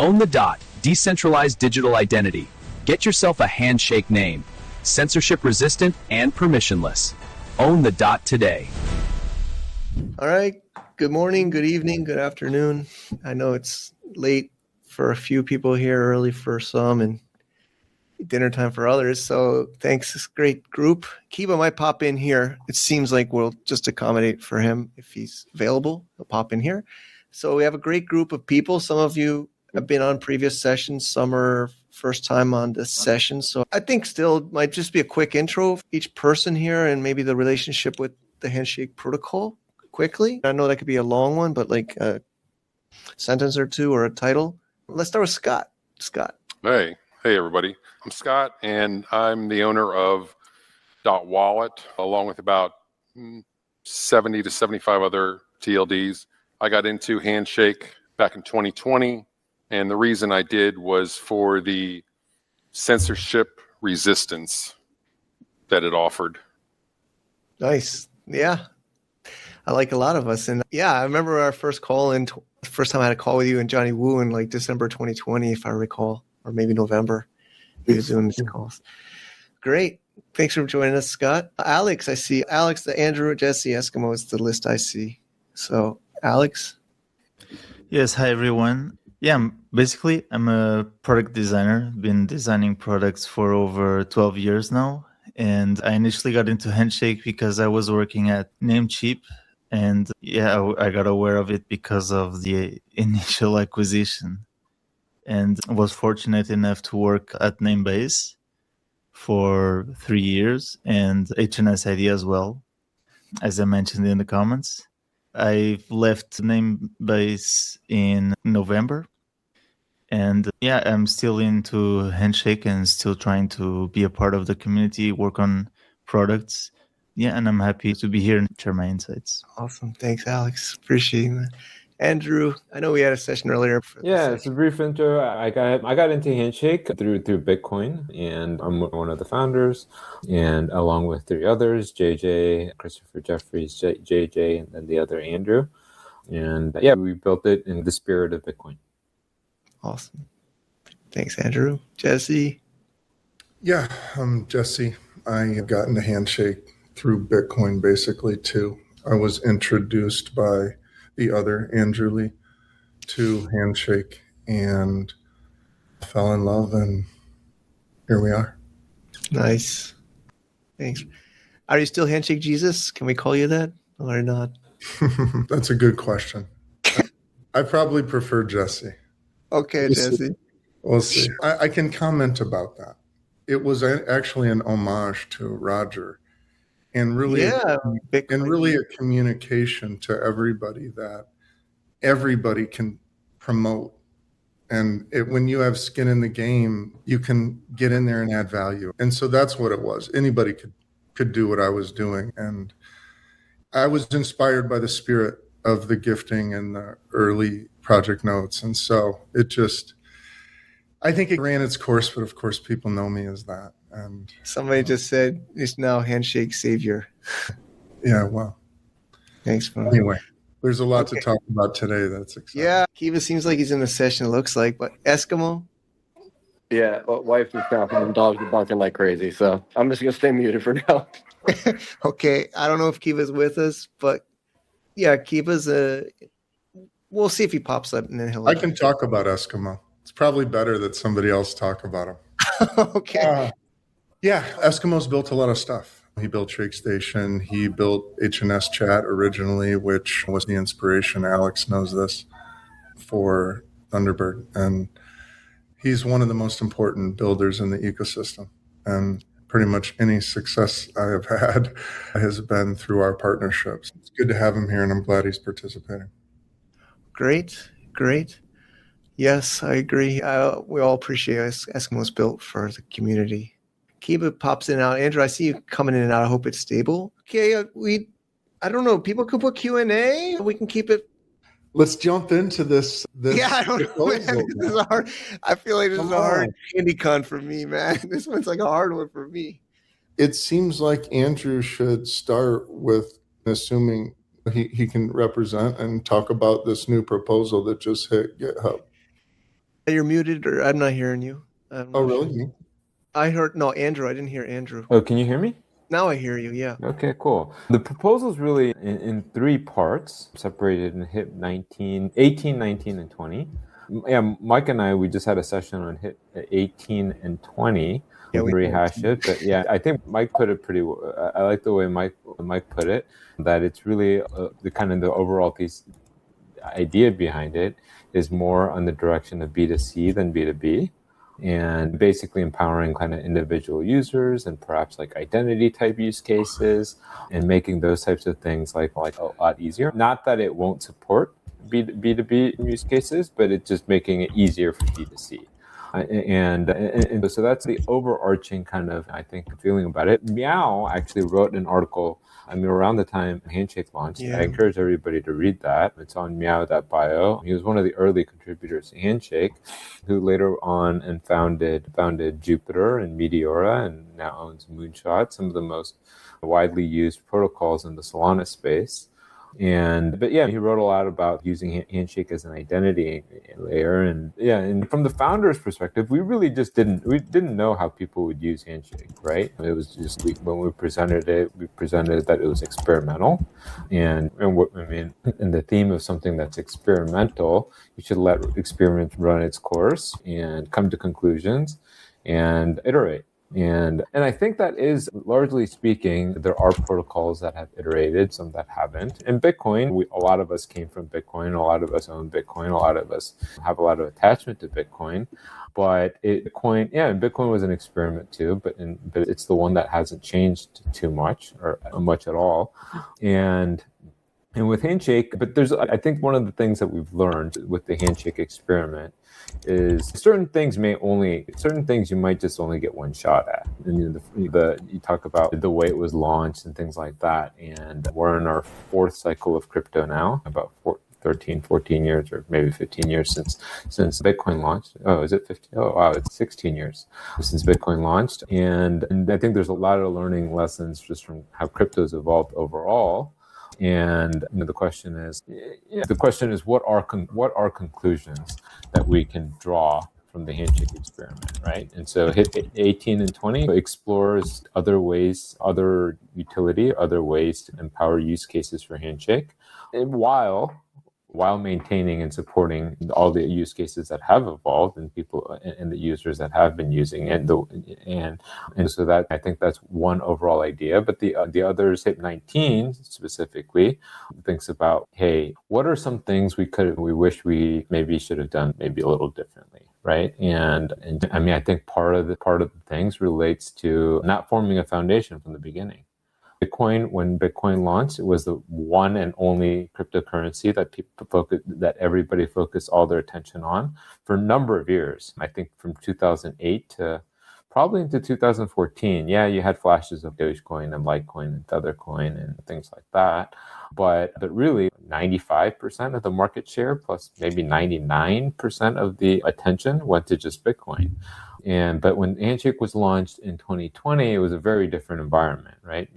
Own the dot. Decentralized digital identity. Get yourself a handshake name. Censorship-resistant and permissionless. Own the dot today. All right. Good morning, good evening, good afternoon. I know it's late for a few people here, early for some, and dinner time for others. So thanks, this great group. Kiva might pop in here. It seems like we'll just accommodate for him if he's available. He'll pop in here. So we have a great group of people. Some of you have been on previous sessions. Some are first time on this session. So I think still it might just be a quick intro of each person here and maybe the relationship with the Handshake protocol quickly. I know that could be a long one, but like a sentence or two or a title. Let's start with Scott. Scott. Hey everybody. I'm Scott, and I'm the owner of Dot Wallet, along with about 70 to 75 other TLDs. I got into Handshake back in 2020, and the reason I did was for the censorship resistance that it offered. Nice. Yeah. I like a lot of us. And yeah, I remember our first call first time I had a call with you and Johnny Wu in like December 2020, if I recall, or maybe November. He was doing these calls. Great. Thanks for joining us, Scott. Alex, I see. Alex, the Andrew, Jesse, Eskimo is the list I see. So, Alex? Yes, hi, everyone. Yeah, I'm a product designer. Been designing products for over 12 years now. And I initially got into Handshake because I was working at Namecheap. And yeah, I got aware of it because of the initial acquisition. And was fortunate enough to work at Namebase for 3 years and HNS ID as well, as I mentioned in the comments. I left Namebase in November. And yeah, I'm still into Handshake and still trying to be a part of the community, work on products. Yeah, and I'm happy to be here and share my insights. Awesome. Thanks, Alex. Appreciate it. Andrew, I know we had a session earlier. It's a brief intro. I got into Handshake through Bitcoin, and I'm one of the founders, and along with 3 others, JJ, Christopher Jeffries, JJ, and then the other Andrew. And yeah, we built it in the spirit of Bitcoin. Awesome. Thanks, Andrew. Jesse? Yeah, I'm Jesse. I got into Handshake through Bitcoin basically too. I was introduced by the other Andrew Lee to Handshake and fell in love, and here we are. Nice. Thanks. Are you still Handshake Jesus? Can we call you that or not? That's a good question. I probably prefer Jesse. Okay, Jesse. We'll see. I can comment about that. It was actually an homage to Roger. And really, a communication to everybody that everybody can promote. And when you have skin in the game, you can get in there and add value. And so that's what it was. Anybody could do what I was doing. And I was inspired by the spirit of the gifting and the early project notes. And so I think it ran its course, but of course people know me as that. And somebody just said he's now Handshake Savior. Yeah, well. Thanks for anyway. There's a lot to talk about today. That's exciting. Yeah, Kiva seems like he's in the session. It looks like, but Eskimo. Yeah, wife is snapping and dogs are barking like crazy. So I'm just gonna stay muted for now. Okay, I don't know if Kiva's with us, but yeah, Kiva's we'll see if he pops up and then he'll. I can talk about Eskimo. It's probably better that somebody else talk about him. Okay. Yeah, Eskimo's built a lot of stuff. He built ShakeStation. He built HNS Chat originally, which was the inspiration. Alex knows this for Thunderbird. And he's one of the most important builders in the ecosystem. And pretty much any success I have had has been through our partnerships. It's good to have him here, and I'm glad he's participating. Great. Yes, I agree. We all appreciate Eskimo's built for the community. Kiva pops in and out. Andrew, I see you coming in and out. I hope it's stable. Okay, I don't know. People can put Q&A. We can keep it. Let's jump into this. Yeah, I don't know, man. This is hard. I feel like this is a hard HandyCon for me, man. This one's like a hard one for me. It seems like Andrew should start with assuming he can represent and talk about this new proposal that just hit GitHub. You're muted, or I'm not hearing you. Oh, really? Sure. I heard, no, Andrew. I didn't hear Andrew. Oh, can you hear me? Now I hear you, yeah. Okay, cool. The proposal is really in three parts, separated in HIP 18, 19, and 20. Yeah, Mike and I, we just had a session on HIP 18 and 20. Yeah, we rehash it, but yeah, I think Mike put it pretty well. I like the way Mike put it, that it's really the kind of the overall piece idea behind it is more on the direction of B2C than B2B. And basically empowering kind of individual users and perhaps like identity type use cases and making those types of things like a lot easier. Not that it won't support B2B use cases, but it's just making it easier for B2C. And so that's the overarching kind of, I think, feeling about it. Meow actually wrote an article, around the time Handshake launched. Yeah. I encourage everybody to read that. It's on meow.bio. He was one of the early contributors to Handshake, who later on and founded Jupiter and Meteora, and now owns Moonshot, some of the most widely used protocols in the Solana space. But yeah, he wrote a lot about using Handshake as an identity layer, and from the founder's perspective, we really just didn't know how people would use Handshake, right? It was just when we presented it that it was experimental, and the theme of something that's experimental, you should let experiment run its course and come to conclusions and iterate. And I think that is, largely speaking, there are protocols that have iterated, some that haven't. In Bitcoin, a lot of us came from Bitcoin, a lot of us own Bitcoin, a lot of us have a lot of attachment to Bitcoin. But Bitcoin was an experiment too, but it's the one that hasn't changed too much or much at all. And with Handshake, but I think one of the things that we've learned with the Handshake experiment is certain things you might just only get one shot at. And you talk about the way it was launched and things like that. And we're in our fourth cycle of crypto now, about 14 years or maybe 15 years since Bitcoin launched. Oh, is it 15? Oh, wow, it's 16 years since Bitcoin launched. And I think there's a lot of learning lessons just from how crypto's evolved overall. And the question is, what are conclusions that we can draw from the Handshake experiment, right? And so HIP 18 and 20 explores other ways, other utility, other ways to empower use cases for Handshake, and while maintaining and supporting all the use cases that have evolved and people and the users that have been using it. And so that, I think that's one overall idea. But the others, HIP 19 specifically, thinks about, hey, what are some things we wish we maybe should have done maybe a little differently, right? And I think part of the things relates to not forming a foundation from the beginning. When Bitcoin launched, it was the one and only cryptocurrency that everybody focused all their attention on for a number of years. I think from 2008 to probably into 2014. Yeah, you had flashes of Dogecoin and Litecoin and Tethercoin and things like that. But really, 95% of the market share plus maybe 99% of the attention went to just Bitcoin. But when Handshake was launched in 2020, it was a very different environment, right?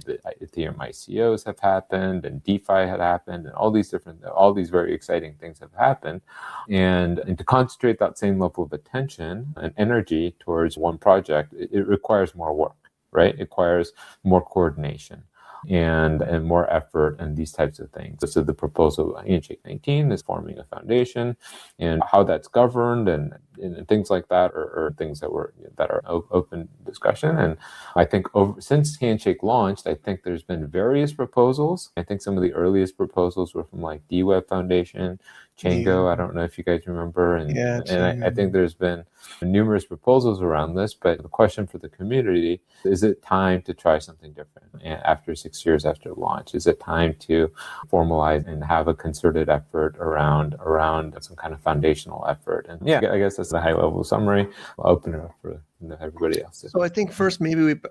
The Ethereum ICOs have happened, and DeFi had happened, and all these very exciting things have happened. And to concentrate that same level of attention and energy towards one project, it requires more work, right? It requires more coordination and more effort and these types of things. So the proposal of Handshake 19 is forming a foundation, and how that's governed and things like that are things that are open discussion. And I think since Handshake launched, I think there's been various proposals. I think some of the earliest proposals were from like DWeb Foundation, Chango. I don't know if you guys remember. And I think there's been numerous proposals around this, but the question for the community, is it time to try something different after 6 years after launch? Is it time to formalize and have a concerted effort around some kind of foundational effort? And yeah, I guess that's the high level summary. I'll open it up for everybody else. So I think first, maybe for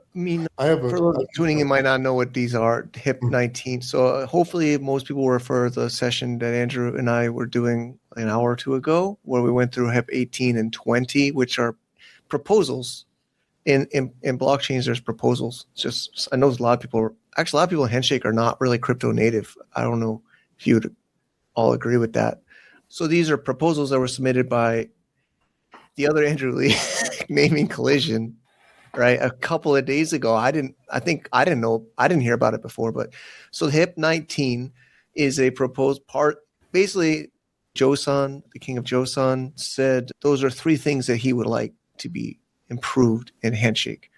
those tuning in might not know what these are, HIP 19. So hopefully most people were for the session that Andrew and I were doing an hour or two ago, where we went through HIP 18 and 20, which are proposals. In blockchains, there's proposals. I know a lot of people in Handshake are not really crypto native. I don't know if you'd all agree with that. So these are proposals that were submitted by the other Andrew Lee naming Collision, right? A couple of days ago, I didn't hear about it before, but so HIP 19 is a proposed part. Basically, Joseon, the king of Joseon, said those are 3 things that he would like to be improved in Handshake.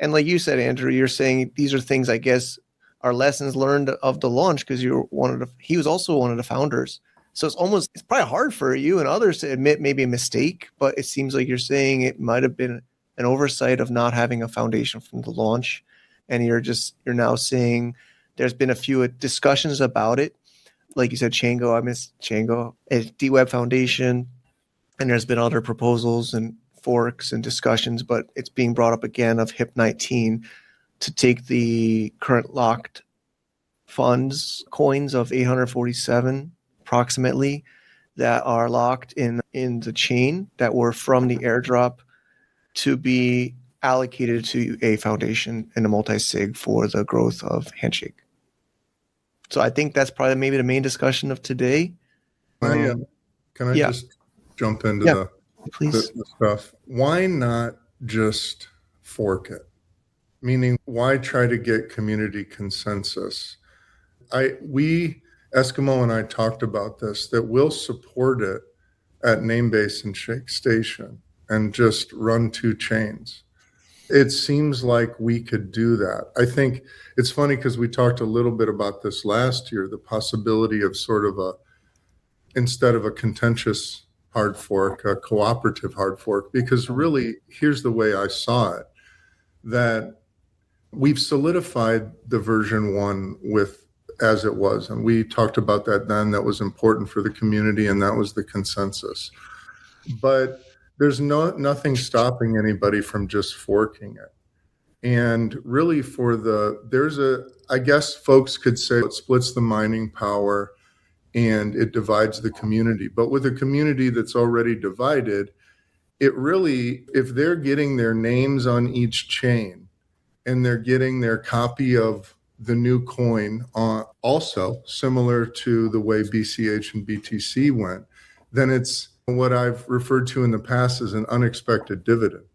And like you said, Andrew, you're saying these are things, I guess, are lessons learned of the launch because he was also one of the founders. So it's probably hard for you and others to admit maybe a mistake, but it seems like you're saying it might have been an oversight of not having a foundation from the launch. And you're now saying there's been a few discussions about it. Like you said, Chango, I miss Chango, DWeb Foundation, and there's been other proposals and forks and discussions, but it's being brought up again of HIP 19 to take the current locked funds, coins of 847 approximately, that are locked in the chain that were from the airdrop to be allocated to a foundation and a multi-sig for the growth of Handshake. So I think that's probably maybe the main discussion of today. Can I just jump into the stuff? Why not just fork it? Meaning, why try to get community consensus? Eskimo and I talked about this, that we'll support it at Namebase and Shake Station and just run 2 chains. It seems like we could do that. I think it's funny because we talked a little bit about this last year, the possibility of sort of instead of a contentious hard fork, a cooperative hard fork, because really, here's the way I saw it, that we've solidified the version 1 as it was. And we talked about that then. That was important for the community, and that was the consensus. But there's nothing stopping anybody from just forking it. And really I guess folks could say it splits the mining power and it divides the community. But with a community that's already divided, it really, if they're getting their names on each chain and they're getting their copy of the new coin also similar to the way BCH and BTC went, then it's what I've referred to in the past as an unexpected dividend.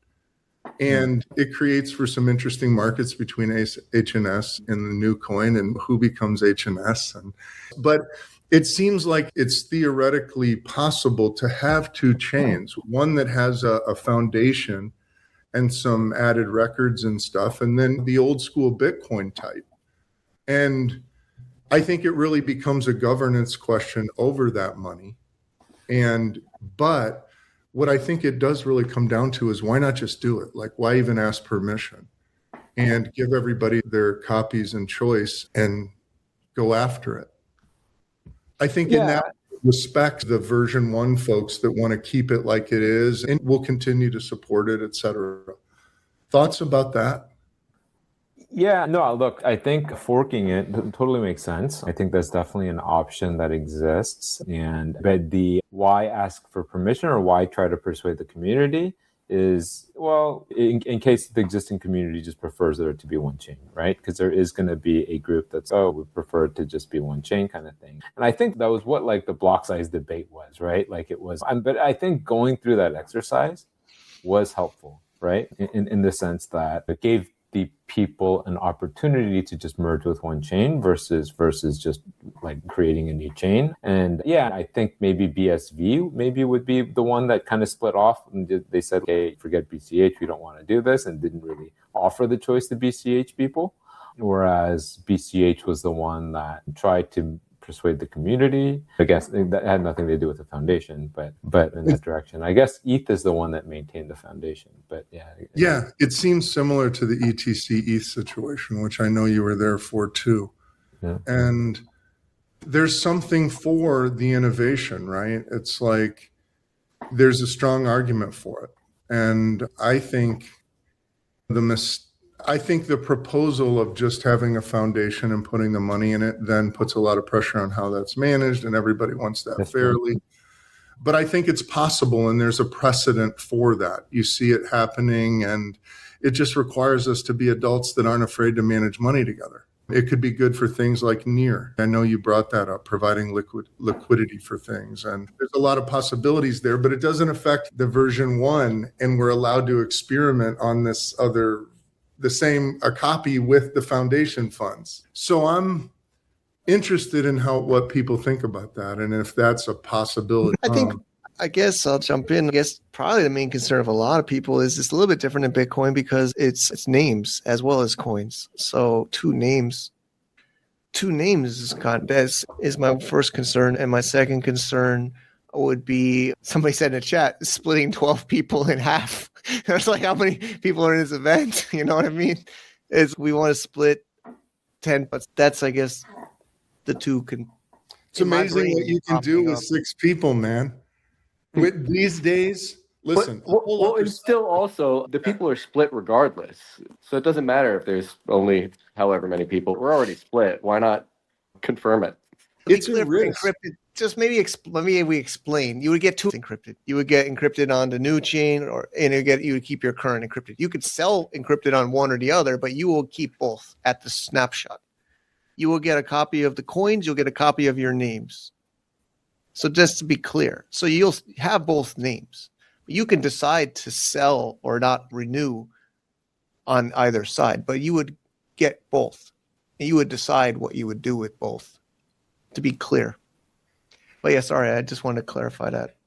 And it creates for some interesting markets between HNS and the new coin and who becomes HNS. But it seems like it's theoretically possible to have 2 chains, one that has a foundation and some added records and stuff, and then the old school Bitcoin type. And I think it really becomes a governance question over that money. But what I think it does really come down to is why not just do it? Like, why even ask permission and give everybody their copies and choice and go after it? I think in that respect, the version 1 folks that want to keep it like it is and will continue to support it, et cetera. Thoughts about that? Yeah, no, look, I think forking it totally makes sense. I think that's definitely an option that exists. But the why ask for permission or why try to persuade the community is, well, in case the existing community just prefers there to be 1 chain, right? Because there is going to be a group that's, we prefer it to just be 1 chain kind of thing. And I think that was what like the block size debate was, right? Like it was, but I think going through that exercise was helpful, right? In the sense that it gave the people an opportunity to just merge with 1 chain versus just like creating a new chain. And I think maybe BSV would be the one that kind of split off and they said, hey, forget BCH, we don't want to do this, and didn't really offer the choice to BCH people. Whereas BCH was the one that tried to persuade the community. I guess that had nothing to do with the foundation, but in that direction. I guess ETH is the one that maintained the foundation. But yeah, it seems similar to the ETC ETH situation, which I know you were there for too. Yeah. And there's something for the innovation, right? It's like there's a strong argument for it. And I think the proposal of just having a foundation and putting the money in it then puts a lot of pressure on how that's managed, and everybody wants that fairly. But I think it's possible, and there's a precedent for that. You see it happening, and it just requires us to be adults that aren't afraid to manage money together. It could be good for things like NEAR. I know you brought that up, providing liquidity for things. And there's a lot of possibilities there, but it doesn't affect the version 1. And we're allowed to experiment on this a copy with the foundation funds. So I'm interested in what people think about that and if that's a possibility. I guess I'll jump in. I guess probably the main concern of a lot of people is it's a little bit different in Bitcoin because it's names as well as coins. So two names is my first concern. And my second concern would be, somebody said in the chat, splitting 12 people in half. That's like how many people are in this event. You know what I mean? We want to split 10, but that's, I guess, the two can. It's amazing what you can do with 6 people, man. With these days, listen. Well, and still also, the people are split regardless. So it doesn't matter if there's only however many people. We're already split. Why not confirm it? It's a risk. Encrypted. Just maybe we explain. You would get 2 encrypted. You would get encrypted on the new chain, you would keep your current encrypted. You could sell encrypted on one or the other, but you will keep both at the snapshot. You will get a copy of the coins. You'll get a copy of your names. So just to be clear, so you'll have both names. You can decide to sell or not renew on either side, but you would get both. And you would decide what you would do with both, to be clear. But yeah, sorry, I just wanted to clarify that.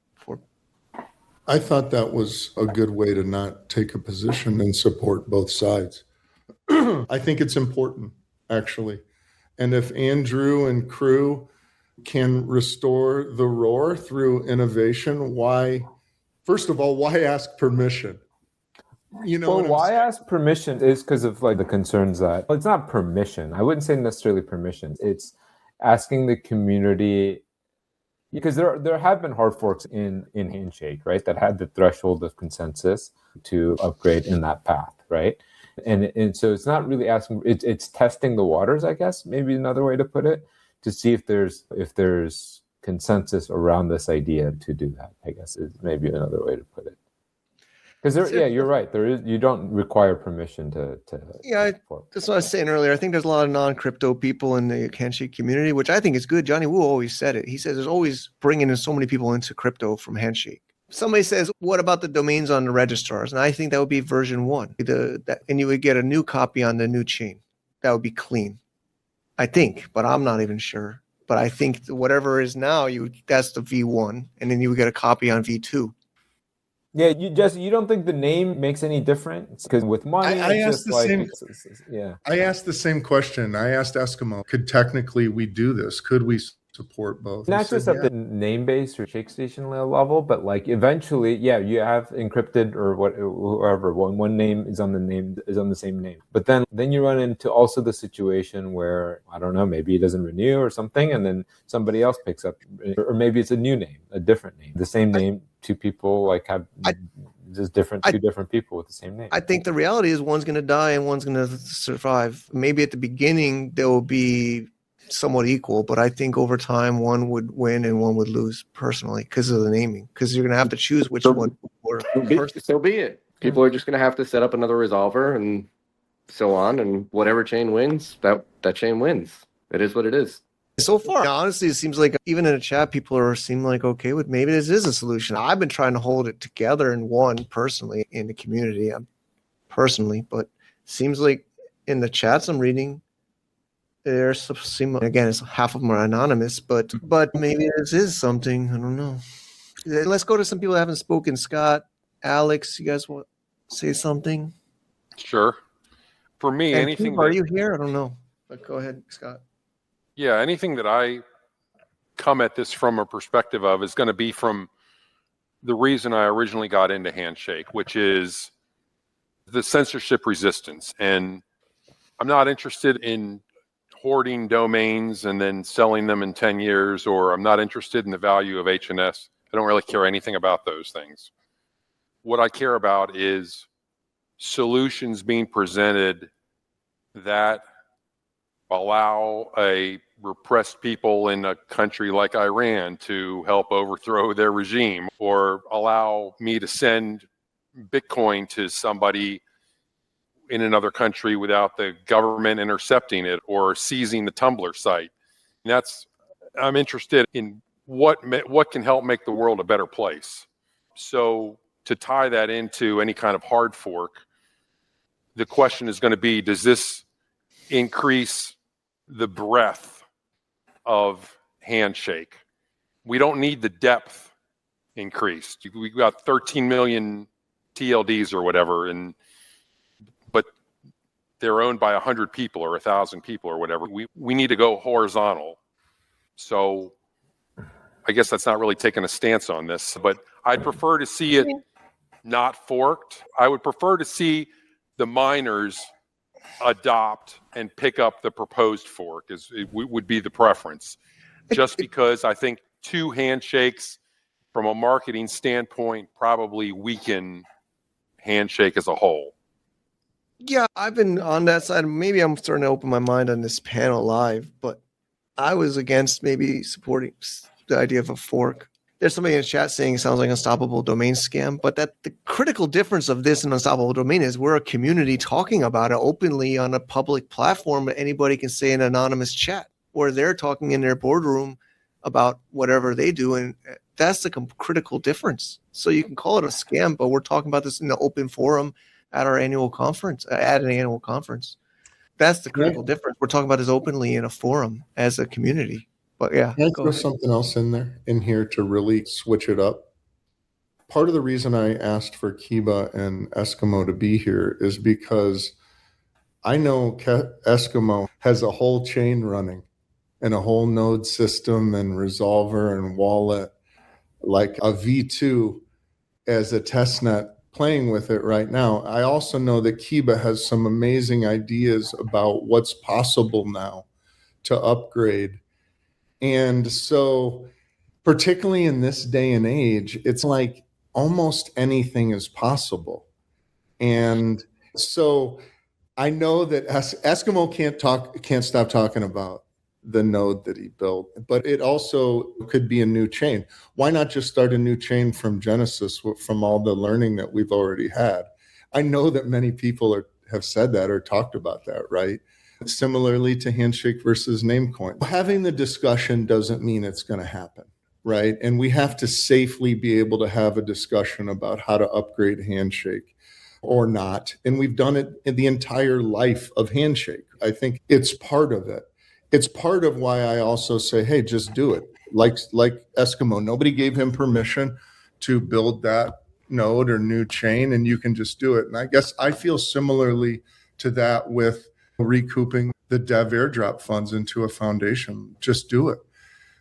I thought that was a good way to not take a position and support both sides. I think it's important, actually. And if Andrew and crew can restore the roar through innovation, first of all, why ask permission? Why ask permission is because of the concerns that it's not permission. I wouldn't say necessarily permission. It's asking the community, because there have been hard forks in Handshake, right, that had the threshold of consensus to upgrade in that path, right? And so it's not really asking, it's testing the waters, I guess, maybe another way to put it, to see if there's consensus around this idea to do that, I guess is maybe another way to put it. Because you're right. You don't require permission to. Yeah, that's what I was saying earlier. I think there's a lot of non-crypto people in the Handshake community, which I think is good. Johnny Wu always said it. He says there's always bringing in so many people into crypto from Handshake. Somebody says, "What about the domains on the registrars?" And I think that would be version 1. And you would get a new copy on the new chain. That would be clean, I think, but I'm not even sure. But I think whatever is now, that's the V1, and then you would get a copy on V2. Yeah, you don't think the name makes any difference? Because with money, I asked the same question. I asked Eskimo, could technically we do this? Could we support both? Not just at the name base or ShakeStation level, but eventually, you have encrypted or whoever one name is on the same name. But then you run into also the situation where, I don't know, maybe it doesn't renew or something, and then somebody else picks up, or maybe it's a new name, a different name, the same name. 2 people have just two different people with the same name. I think the reality is one's going to die and one's going to survive. Maybe at the beginning they will be somewhat equal, but I think over time one would win and one would lose personally because of the naming. Because you're going to have to choose which one. So be it. People are just going to have to set up another resolver and so on, and whatever chain wins, that chain wins. It is what it is. So far, honestly, it seems like even in the chat, people seem like okay with maybe this is a solution. I've been trying to hold it together in one personally in the community, but it seems like in the chats I'm reading, again, it's half of them are anonymous, but maybe this is something. I don't know. Let's go to some people that haven't spoken. Scott, Alex, you guys want to say something? Sure. For me, anything. Are you here? I don't know. But go ahead, Scott. Yeah, anything that I come at this from a perspective of is going to be from the reason I originally got into Handshake, which is the censorship resistance. And I'm not interested in hoarding domains and then selling them in 10 years, or I'm not interested in the value of HNS. I don't really care anything about those things. What I care about is solutions being presented that allow a repressed people in a country like Iran to help overthrow their regime, or allow me to send Bitcoin to somebody in another country without the government intercepting it or seizing the Tumblr site. And I'm interested in what can help make the world a better place. So to tie that into any kind of hard fork, the question is going to be, does this increase the breadth of Handshake? We don't need the depth increased. We've got 13 million TLDs or whatever, but they're owned by 100 people or 1,000 people or whatever. We need to go horizontal. So I guess that's not really taking a stance on this, but I'd prefer to see it not forked. I would prefer to see the miners adopt and pick up the proposed fork would be the preference. Just because I think two handshakes from a marketing standpoint probably weaken Handshake as a whole. Yeah, I've been on that side. Maybe I'm starting to open my mind on this panel live, but I was against maybe supporting the idea of a fork. There's somebody in the chat saying it sounds like an unstoppable domain scam, but that the critical difference of this and unstoppable domain is we're a community talking about it openly on a public platform that anybody can say in an anonymous chat, or they're talking in their boardroom about whatever they do, and that's the critical difference. So you can call it a scam, but we're talking about this in the open forum at our annual conference, at an annual conference. That's the critical difference. We're talking about this openly in a forum as a community. But yeah, can I throw something else in here to really switch it up? Part of the reason I asked for Kiba and Eskimo to be here is because I know Eskimo has a whole chain running and a whole node system and resolver and wallet, like a V2 as a testnet playing with it right now. I also know that Kiba has some amazing ideas about what's possible now to upgrade. And so, particularly in this day and age, it's like almost anything is possible. And so I know that Eskimo can't stop talking about the node that he built, but it also could be a new chain. Why not just start a new chain from Genesis from all the learning that we've already had? I know that many people have said that or talked about that, right? Similarly to Handshake versus Namecoin. Having the discussion doesn't mean it's going to happen, right? And we have to safely be able to have a discussion about how to upgrade Handshake or not. And we've done it in the entire life of Handshake. I think it's part of it. It's part of why I also say, hey, just do it. Like Eskimo, nobody gave him permission to build that node or new chain, and you can just do it. And I guess I feel similarly to that with recouping the dev airdrop funds into a foundation. Just do it.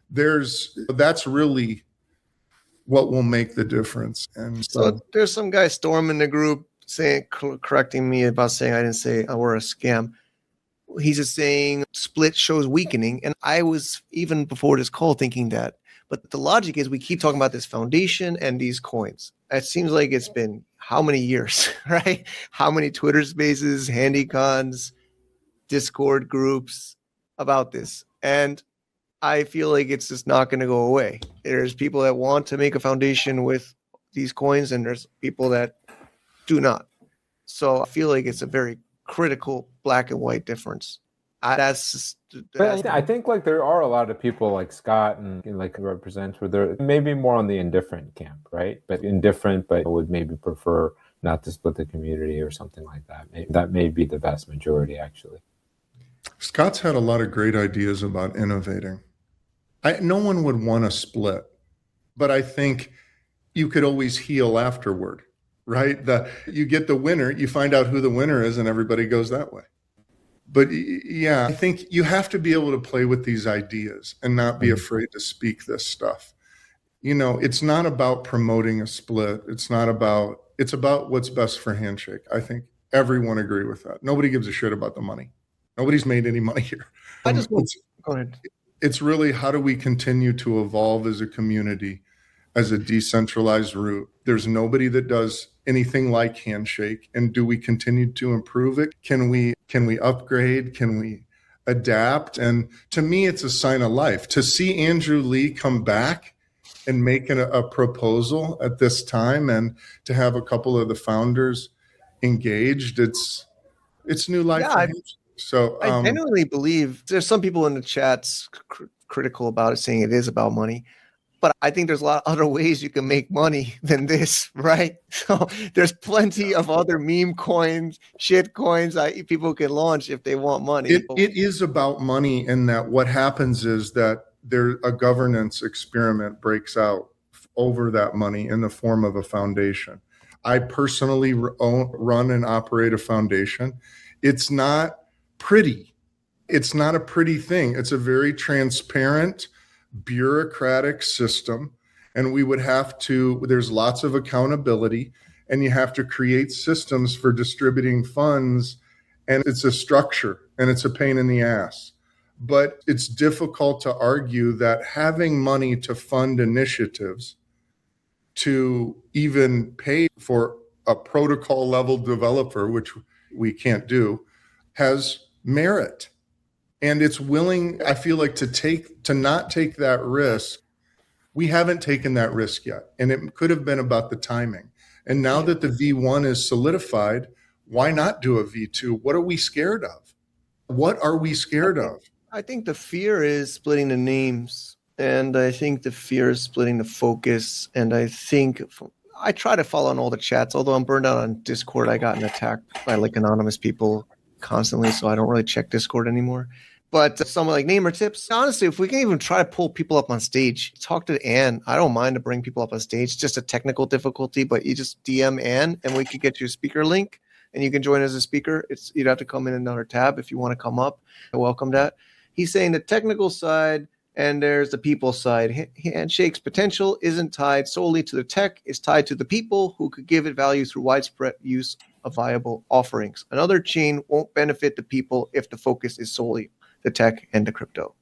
That's really what will make the difference. And so there's some guy storming the group correcting me about saying I didn't say we're a scam. He's just saying split shows weakening. And I was, even before this call, thinking that. But the logic is we keep talking about this foundation and these coins. It seems like it's been how many years, right? How many Twitter spaces, HandyCons, Discord groups about this. And I feel like it's just not going to go away. There's people that want to make a foundation with these coins, and there's people that do not. So I feel like it's a very critical black and white difference. I think like there are a lot of people like Scott and like represent where they're maybe more on the indifferent camp, right? But indifferent, but would maybe prefer not to split the community or something like that. That may be the vast majority, actually. Scott's had a lot of great ideas about innovating. No one would want to split, but I think you could always heal afterward, right? You get the winner, you find out who the winner is, and everybody goes that way. But yeah, I think you have to be able to play with these ideas and not be afraid to speak this stuff. You know, it's not about promoting a split. It's about what's best for Handshake. I think everyone agree with that. Nobody gives a shit about the money. Nobody's made any money here. Go ahead. It's really how do we continue to evolve as a community, as a decentralized root. There's nobody that does anything like Handshake. And do we continue to improve it? Can we upgrade? Can we adapt? And to me, it's a sign of life. To see Andrew Lee come back and make a proposal at this time and to have a couple of the founders engaged, It's new life. Yeah, so I genuinely believe there's some people in the chats critical about it, saying it is about money. But I think there's a lot of other ways you can make money than this, right? So there's plenty of other meme coins, shit coins people can launch if they want money. It is about money in that what happens is that a governance experiment breaks out over that money in the form of a foundation. I personally run and operate a foundation. It's not pretty. It's not a pretty thing. It's a very transparent, bureaucratic system, and we would have to, there's lots of accountability, and you have to create systems for distributing funds, and it's a structure and it's a pain in the ass. But it's difficult to argue that having money to fund initiatives, to even pay for a protocol level developer, which we can't do, has merit. And it's willing, I feel like, to not take that risk. We haven't taken that risk yet. And it could have been about the timing. And now that the V1 is solidified, why not do a V2? What are we scared of? What are we scared of? I think the fear is splitting the names. And I think the fear is splitting the focus. And I think I try to follow on all the chats, although I'm burned out on Discord. I gotten attacked by like anonymous people constantly, so I don't really check Discord anymore. But some like Namer Tips, honestly, if we can even try to pull people up on stage, talk to Ann. I don't mind to bring people up on stage. It's just a technical difficulty, but you just DM Ann and we could get you a speaker link and you can join as a speaker. You'd have to come in another tab if you want to come up. I welcome that. He's saying the technical side and there's the people side. Handshake's potential isn't tied solely to the tech. It's tied to the people who could give it value through widespread use of viable offerings. Another chain won't benefit the people if the focus is solely the tech and the crypto.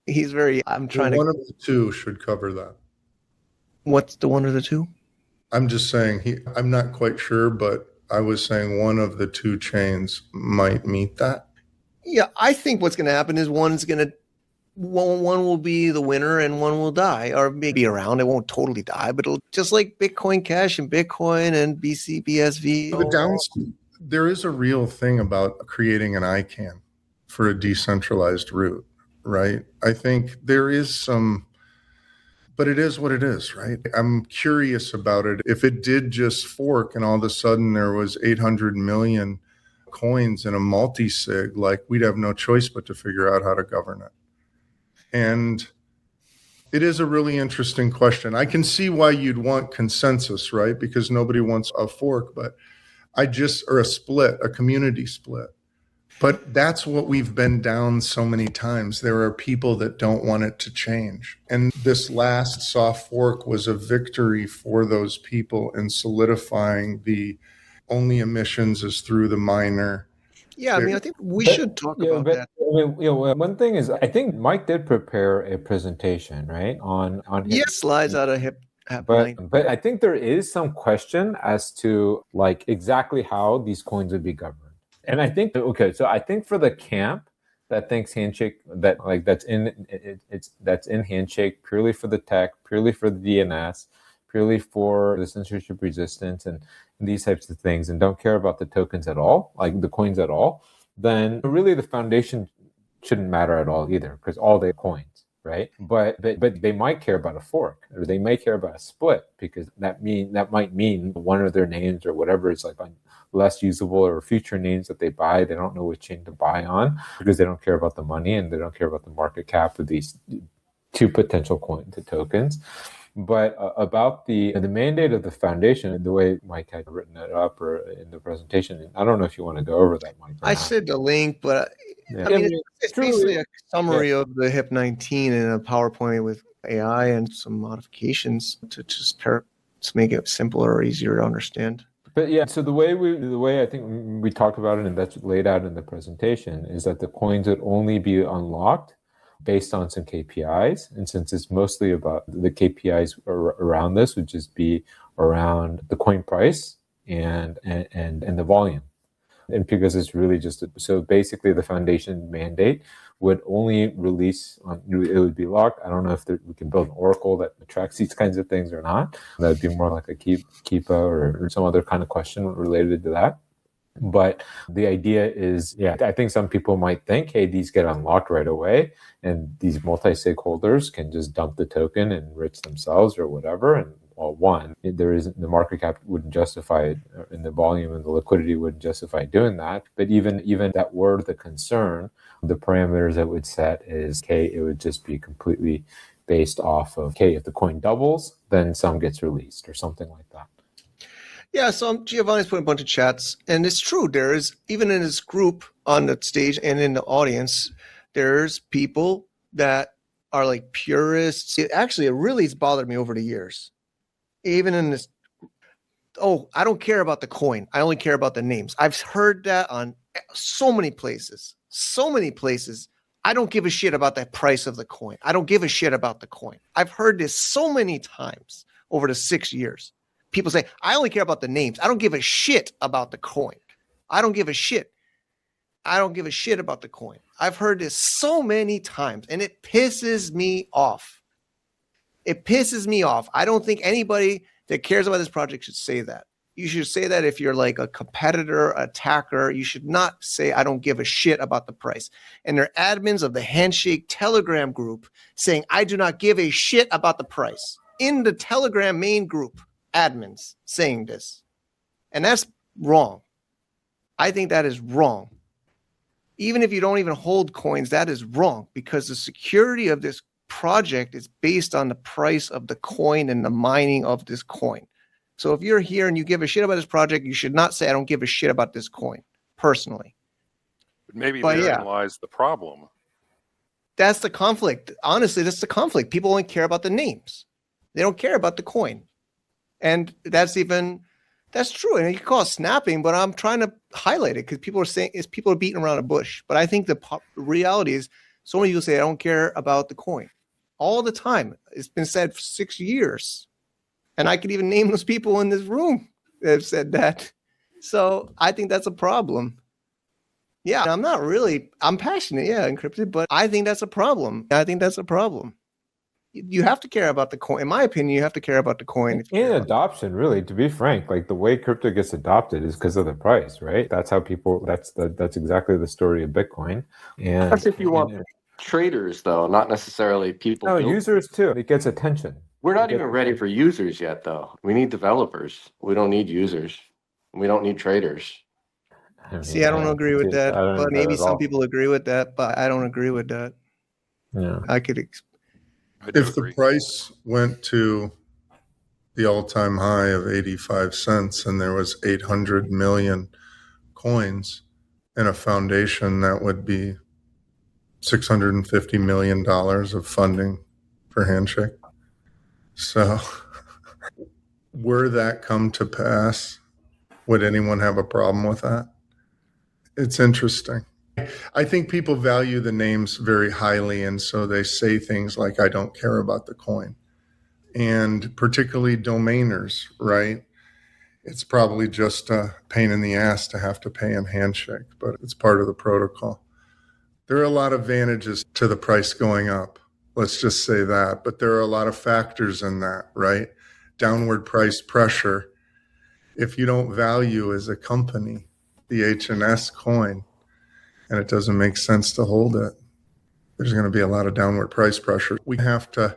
He's very, I'm trying one of the two should cover that. What's the one of the two? I'm just saying, I'm not quite sure, but I was saying one of the two chains might meet that. Yeah, I think what's going to happen is one will be the winner and one will die, or maybe around. It won't totally die, but it'll just like Bitcoin Cash and Bitcoin and BSV. There is a real thing about creating an ICANN for a decentralized root, right? I think there is some, but it is what it is, right? I'm curious about it. If it did just fork and all of a sudden there was 800 million coins in a multi-sig, like we'd have no choice but to figure out how to govern it. And it is a really interesting question. I can see why you'd want consensus, right? Because nobody wants a fork, or a split, a community split. But that's what we've been down so many times. There are people that don't want it to change. And this last soft fork was a victory for those people in solidifying the only emissions is through the miner. Yeah, I mean, I think we should talk about that. One thing is, I think Mike did prepare a presentation, right? On slides out of HIP. But I think there is some question as to like exactly how these coins would be governed. And I think so I think for the camp that thinks Handshake that's in Handshake purely for the tech, purely for the DNS, purely for the censorship resistance and these types of things, and don't care about the tokens at all, like the coins at all, then really the foundation shouldn't matter at all either, because all the coins, right? But they might care about a fork, or they may care about a split, because that might mean one of their names or whatever is like less usable, or future names that they buy, they don't know which chain to buy on because they don't care about the money and they don't care about the market cap of these two potential coin to tokens. But about the mandate of the foundation, the way Mike had written it up or in the presentation, I don't know if you want to go over that, Mike. I said the link, but I mean, it's basically a summary of the HIP 19 in a PowerPoint with AI and some modifications to just make it simpler or easier to understand. But yeah, so the way I think we talked about it, and that's laid out in the presentation, is that the coins would only be unlocked based on some KPIs. And since it's mostly about the KPIs around this would just be around the coin price and the volume. And because it's really just, so basically the foundation mandate would only release it would be locked. I don't know if we can build an oracle that tracks these kinds of things or not. That would be more like a Keepa or some other kind of question related to that. But the idea is, I think some people might think, hey, these get unlocked right away, and these multi-stakeholders can just dump the token and enrich themselves or whatever. And well, one, the market cap wouldn't justify it, and the volume and the liquidity wouldn't justify doing that. But even that were the concern, the parameters that would set is, okay, it would just be completely based off of, okay, if the coin doubles, then some gets released or something like that. Yeah, so Giovanni's put a bunch of chats, and it's true. There is, even in this group on the stage and in the audience, there's people that are like purists. It really has bothered me over the years. Even in this, I don't care about the coin. I only care about the names. I've heard that on so many places. I don't give a shit about the price of the coin. I don't give a shit about the coin. I've heard this so many times over the 6 years. People say, I only care about the names. I don't give a shit about the coin. I don't give a shit about the coin. I've heard this so many times, and it pisses me off. I don't think anybody that cares about this project should say that. You should say that if you're like a competitor, attacker. You should not say, I don't give a shit about the price. And they're admins of the Handshake Telegram group saying, I do not give a shit about the price. In the Telegram main group, admins saying this. And that's wrong. I think that is wrong. Even if you don't even hold coins, that is wrong, because the security of this project is based on the price of the coin and the mining of this coin. So if you're here and you give a shit about this project, you should not say, I don't give a shit about this coin, personally. But maybe therein lies the problem. That's the conflict. Honestly, that's the conflict. People only care about the names. They don't care about the coin. And that's true. And you can call it snapping, but I'm trying to highlight it because people are beating around a bush. But I think the reality is, so many people say, I don't care about the coin all the time. It's been said for 6 years. And I could even name those people in this room that have said that. So I think that's a problem. Yeah, I'm passionate, encrypted, but I think that's a problem. You have to care about the coin. In my opinion, you have to care about the coin. And adoption, really, to be frank, like the way crypto gets adopted is because of the price, right? That's how people, that's exactly the story of Bitcoin. And that's if you want traders, though, not necessarily people. No, users too. It gets attention. We're not even ready for users yet, though. We need developers. We don't need users. We don't need traders. I don't agree with that. But maybe some people agree with that, but I don't agree with that. Yeah. If the price went to the all-time high of 85 cents and there was 800 million coins in a foundation, that would be $650 million of funding for Handshake. So were that come to pass, would anyone have a problem with that? It's interesting. I think people value the names very highly, and so they say things like, I don't care about the coin. And particularly domainers, right? It's probably just a pain in the ass to have to pay in Handshake, but it's part of the protocol. There are a lot of advantages to the price going up. Let's just say that. But there are a lot of factors in that, right? Downward price pressure. If you don't value as a company the HNS coin, and it doesn't make sense to hold it, there's going to be a lot of downward price pressure. We have to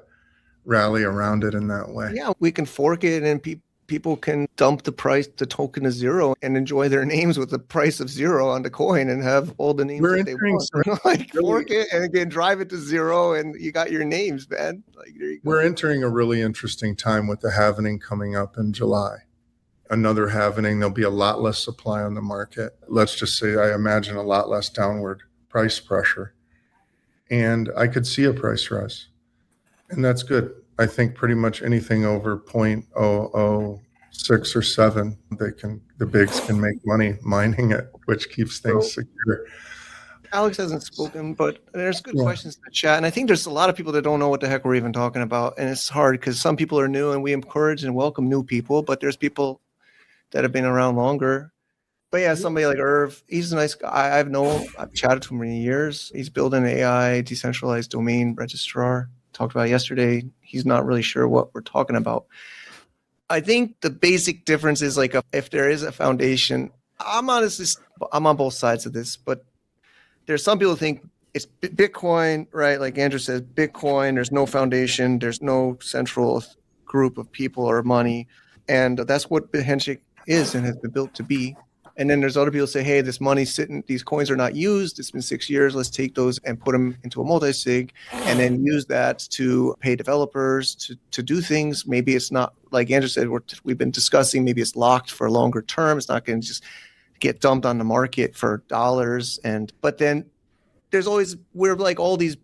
rally around it in that way. Yeah, we can fork it and people can dump the token to zero and enjoy their names with the price of zero on the coin and have all the names that they want. Like fork it and again drive it to zero and you got your names, man. Like there you go. We're entering a really interesting time with the halvening coming up in July. Another halvening, there'll be a lot less supply on the market. Let's just say I imagine a lot less downward price pressure. And I could see a price rise. And that's good. I think pretty much anything over 0.006 or 7, the bigs can make money mining it, which keeps things secure. Alex hasn't spoken, but there's good questions in the chat. And I think there's a lot of people that don't know what the heck we're even talking about. And it's hard because some people are new and we encourage and welcome new people, but there's people that have been around longer. But yeah, somebody like Irv, he's a nice guy. I've chatted to him for years. He's building an AI decentralized domain registrar. Talked about it yesterday. He's not really sure what we're talking about. I think the basic difference is like if there is a foundation I'm on both sides of this, but there's some people who think it's Bitcoin, right? Like Andrew says, Bitcoin, there's no foundation, there's no central group of people or money. And that's what the Handshake is and has been built to be. And then there's other people say, hey, this money's sitting, these coins are not used. It's been 6 years. Let's take those and put them into a multi-sig and then use that to pay developers to do things. Maybe it's not, like Andrew said, we've been discussing, maybe it's locked for a longer term. It's not going to just get dumped on the market for dollars. But then there's always, we're like all these,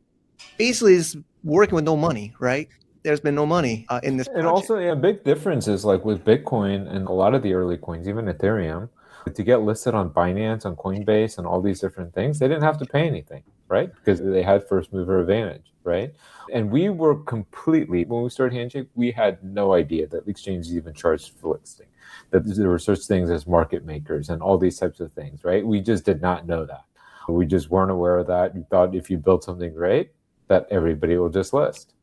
basically is working with no money, right? There's been no money in this project. And also, a big difference is like with Bitcoin and a lot of the early coins, even Ethereum, to get listed on Binance, on Coinbase, and all these different things, they didn't have to pay anything, right? Because they had first mover advantage, right? And we were completely, when we started Handshake, we had no idea that exchanges even charged for listing, that there were such things as market makers and all these types of things, right? We just did not know that. We just weren't aware of that. You thought if you built something great, that everybody will just list.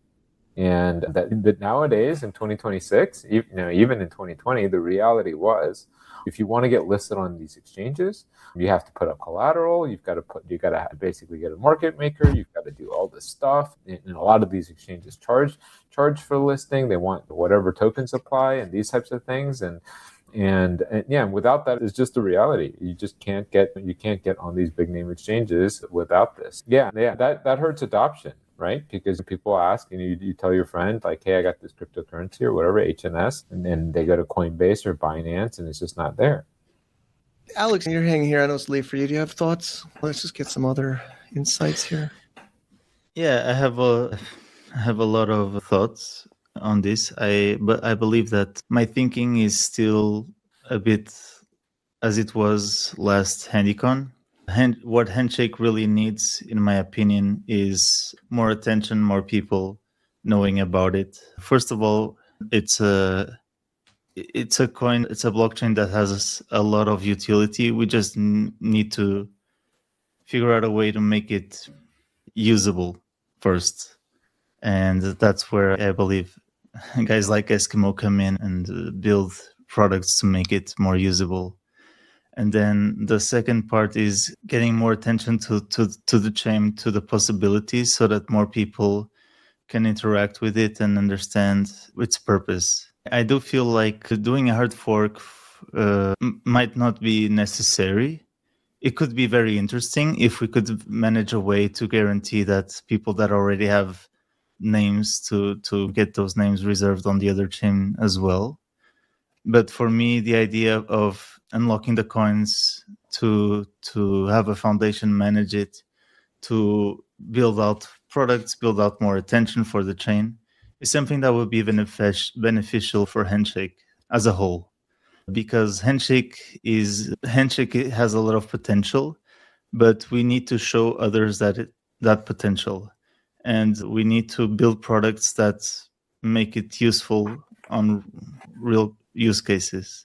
And that nowadays in 2026, even in 2020, the reality was, if you want to get listed on these exchanges, you have to put up collateral. You got to basically get a market maker. You've got to do all this stuff. And a lot of these exchanges charge for listing. They want whatever tokens apply and these types of things. And without that, it's just the reality. You just can't get on these big name exchanges without this. That hurts adoption, right? Because people ask, and you tell your friend like, hey, I got this cryptocurrency or whatever, HNS, and then they go to Coinbase or Binance and it's just not there. Alex, you're hanging here. I know it's late for you. Do you have thoughts? Let's just get some other insights here. Yeah, I have a lot of thoughts on this. But I believe that my thinking is still a bit as it was last HandyCon. What Handshake really needs, in my opinion, is more attention, more people knowing about it. First of all, it's a coin, it's a blockchain that has a lot of utility. We just need to figure out a way to make it usable first. And that's where I believe guys like Eskimo come in and build products to make it more usable. And then the second part is getting more attention to the chain, to the possibilities, so that more people can interact with it and understand its purpose. I do feel like doing a hard fork might not be necessary. It could be very interesting if we could manage a way to guarantee that people that already have names to get those names reserved on the other chain as well. But for me, the idea of unlocking the coins to have a foundation manage it, to build out products, build out more attention for the chain, is something that would be beneficial for Handshake as a whole. Because Handshake has a lot of potential, but we need to show others that potential. And we need to build products that make it useful on real use cases.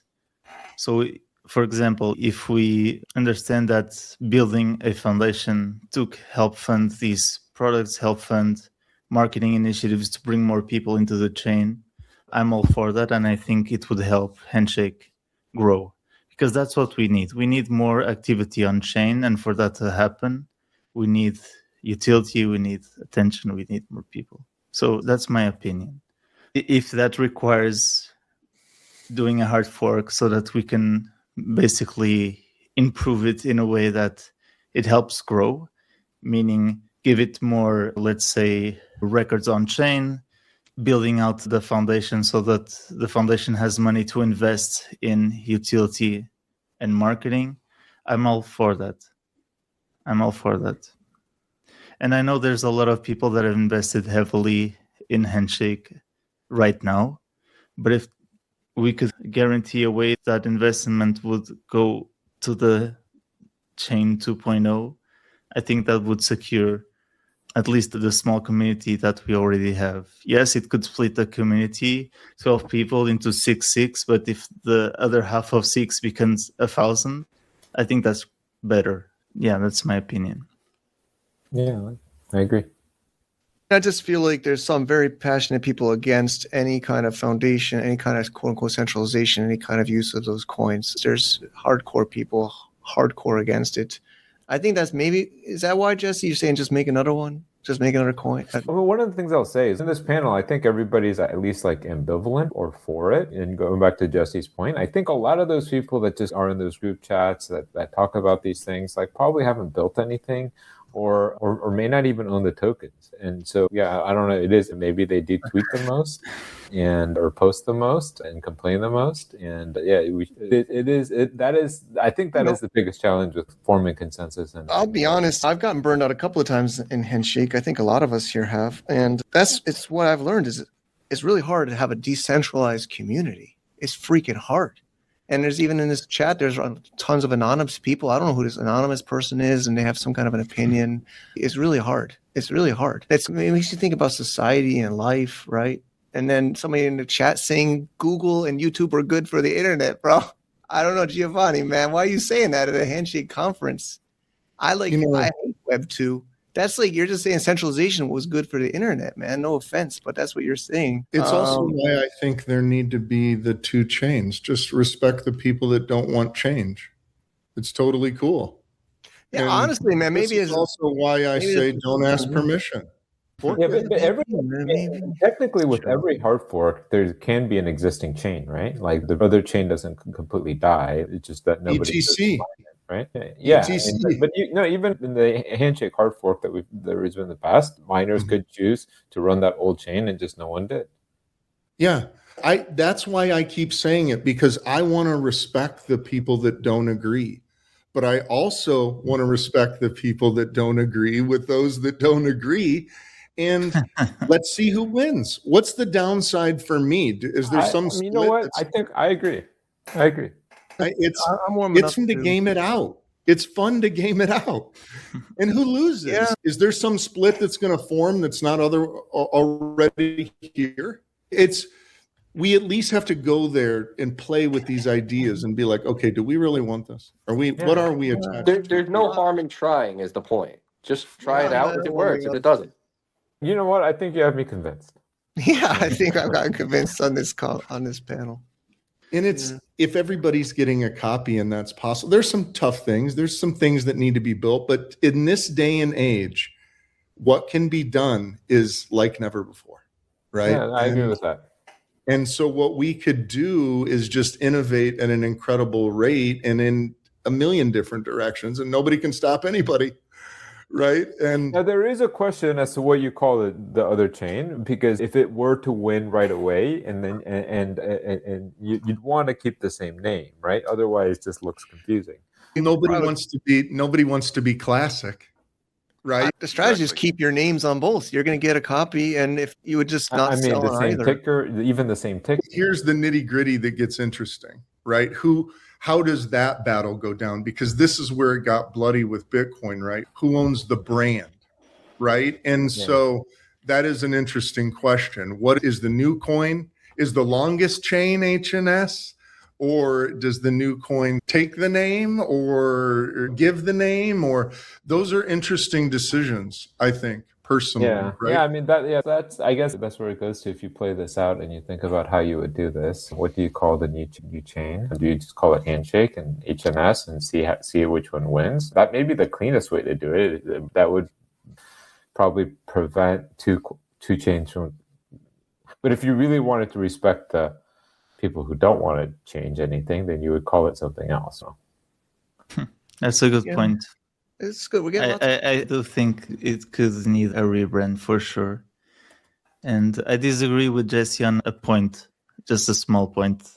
So, for example, if we understand that building a foundation to help fund these products, help fund marketing initiatives to bring more people into the chain, I'm all for that. And I think it would help Handshake grow, because that's what we need. We need more activity on chain. And for that to happen, we need utility, we need attention, we need more people. So that's my opinion. If that requires doing a hard fork so that we can basically improve it in a way that it helps grow, meaning give it more, let's say, records on chain, building out the foundation so that the foundation has money to invest in utility and marketing, I'm all for that. And I know there's a lot of people that have invested heavily in Handshake right now, but if we could guarantee a way that investment would go to the chain 2.0, I think that would secure at least the small community that we already have. Yes, it could split the community, 12 people into 6, but if the other half of 6 becomes 1,000, I think that's better. Yeah, that's my opinion. Yeah, I agree. I just feel like there's some very passionate people against any kind of foundation, any kind of quote unquote centralization, any kind of use of those coins. There's hardcore people, hardcore against it. I think that's is that why, Jesse, you're saying just make another one? Just make another coin? One of the things I'll say is in this panel, I think everybody's at least like ambivalent or for it. And going back to Jesse's point, I think a lot of those people that just are in those group chats that talk about these things, like probably haven't built anything or may not even own the tokens. And so, yeah, I don't know. It is, maybe they do tweet the most or post the most and complain the most. And yeah, I think that is the biggest challenge with forming consensus. And I'll be honest, I've gotten burned out a couple of times in Handshake. I think a lot of us here have. And it's what I've learned is it's really hard to have a decentralized community. It's freaking hard. And there's even in this chat, there's tons of anonymous people. I don't know who this anonymous person is, and they have some kind of an opinion. It's really it makes you think about society and life, right? And then somebody in the chat saying Google and YouTube are good for the internet, bro. I don't know, Giovanni, man. Why are you saying that at a Handshake conference? I hate Web 2. That's like you're just saying centralization was good for the internet, man. No offense, but that's what you're saying. It's also why I think there need to be the two chains. Just respect the people that don't want change. It's totally cool. Yeah, and honestly, man, maybe it's also why I say don't ask permission. Yeah, but technically with every hard fork, there can be an existing chain, right? Like the other chain doesn't completely die. It's just that nobody. ETC. Right? Yeah, but even in the Handshake hard fork that there has been in the past, miners could choose to run that old chain, and just no one did. Yeah, that's why I keep saying it, because I want to respect the people that don't agree, but I also want to respect the people that don't agree with those that don't agree, and let's see who wins. What's the downside for me? Is there some? You know what? I think I agree. It's fun to game it out. It's fun to game it out. And who loses? Yeah. Is there some split that's going to form that's not already here? We at least have to go there and play with these ideas and be like, okay, do we really want this? What are we attached to? There's no harm in trying is the point. Just try it out if it works. If it doesn't. You know what? I think you have me convinced. Yeah, I think I've gotten convinced on this panel. And if everybody's getting a copy and that's possible, there's some tough things. There's some things that need to be built. But in this day and age, what can be done is like never before, right? Yeah, I agree with that. And so what we could do is just innovate at an incredible rate and in a million different directions, and nobody can stop anybody. Right. And now there is a question as to what you call the other chain, because if it were to win right away, and then and you'd want to keep the same name, right? Otherwise, it just looks confusing. Nobody wants to be classic, right? The strategy is keep your names on both. You're going to get a copy, and if you would just not sell the same either. ticker, even the same ticker. Here's the nitty gritty that gets interesting, right? How does that battle go down? Because this is where it got bloody with Bitcoin, right? Who owns the brand, right? And so that is an interesting question. What is the new coin? Is the longest chain HNS? Or does the new coin take the name or give the name? Or those are interesting decisions, I think. Personally, right? Yeah, I mean I guess that's where it goes to. If you play this out and you think about how you would do this, what do you call the new chain? Do you just call it Handshake and HNS and see which one wins? That may be the cleanest way to do it. That would probably prevent two chains from. But if you really wanted to respect the people who don't want to change anything, then you would call it something else. That's a good point. It's good. I do think it could need a rebrand for sure. And I disagree with Jesse on a point, just a small point.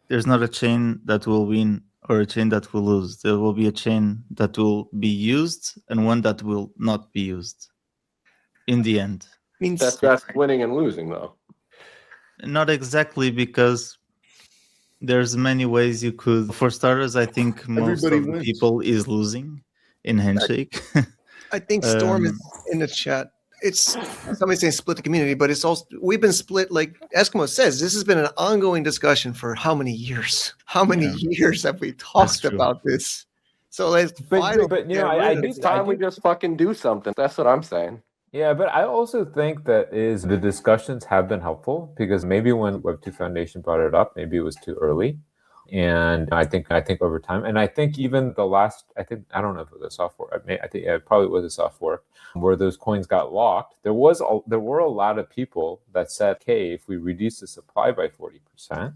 There's not a chain that will win or a chain that will lose. There will be a chain that will be used and one that will not be used in the end. That's winning and losing, though. Not exactly, because there's many ways you could. For starters, I think most of the people is losing in Handshake. I think Storm is in the chat. It's somebody saying split the community, but it's also we've been split. Like Eskimo says, this has been an ongoing discussion for how many years? How many years have we talked about this? So it's it's time we just fucking do something. That's what I'm saying. Yeah, but I also think that is the discussions have been helpful, because maybe when Web2 Foundation brought it up, maybe it was too early. And I think over time, and I think even the last, I don't know if it was a soft fork. I think it probably was a soft fork where those coins got locked. There were a lot of people that said, "Okay, if we reduce the supply by 40%,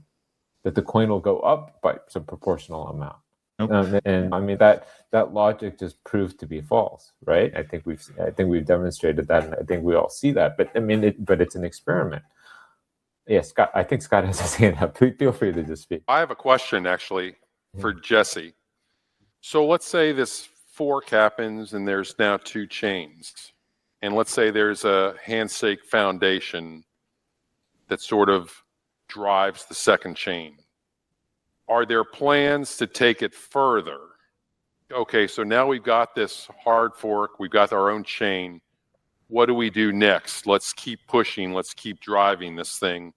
that the coin will go up by some proportional amount." Nope. And I mean that logic just proved to be false, right? I think we've demonstrated that, and I think we all see that. But I mean, but it's an experiment. Yeah, Scott. I think Scott has his hand up. Feel free to just speak. I have a question actually for Jesse. So let's say this fork happens and there's now two chains. And let's say there's a Handshake Foundation that sort of drives the second chain. Are there plans to take it further? Okay, so now we've got this hard fork, we've got our own chain. What do we do next? Let's keep pushing, let's keep driving this thing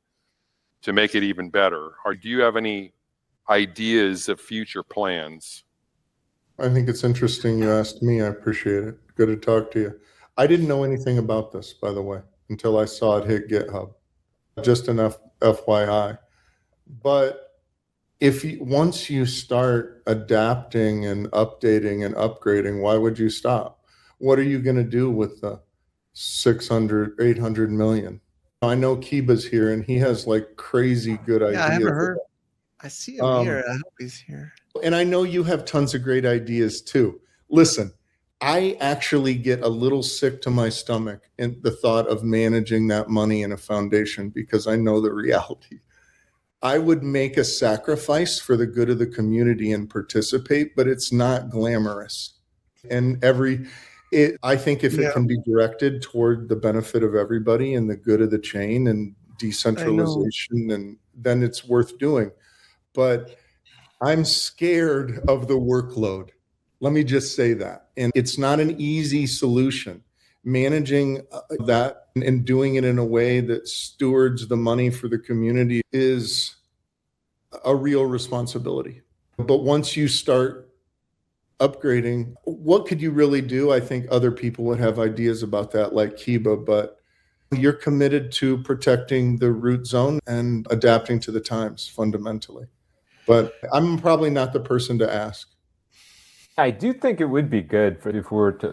to make it even better. Or do you have any ideas of future plans? I think it's interesting you asked me. I appreciate it. Good to talk to you. I didn't know anything about this, by the way, until I saw it hit GitHub. Just enough FYI. But once you start adapting and updating and upgrading, why would you stop? What are you going to do with the 600, 800 million? I know Kiba's here and he has like crazy good ideas. Yeah, I haven't heard. I see him here. I hope he's here. And I know you have tons of great ideas too. Listen, I actually get a little sick to my stomach in the thought of managing that money in a foundation, because I know the reality. I would make a sacrifice for the good of the community and participate, but it's not glamorous. And I think if it can be directed toward the benefit of everybody and the good of the chain and decentralization, and then it's worth doing. But I'm scared of the workload. Let me just say that. And it's not an easy solution. Managing that and doing it in a way that stewards the money for the community is a real responsibility. But once you start upgrading, what could you really do? I think other people would have ideas about that, like Kiba, but you're committed to protecting the root zone and adapting to the times fundamentally. But I'm probably not the person to ask. I do think it would be good if we were to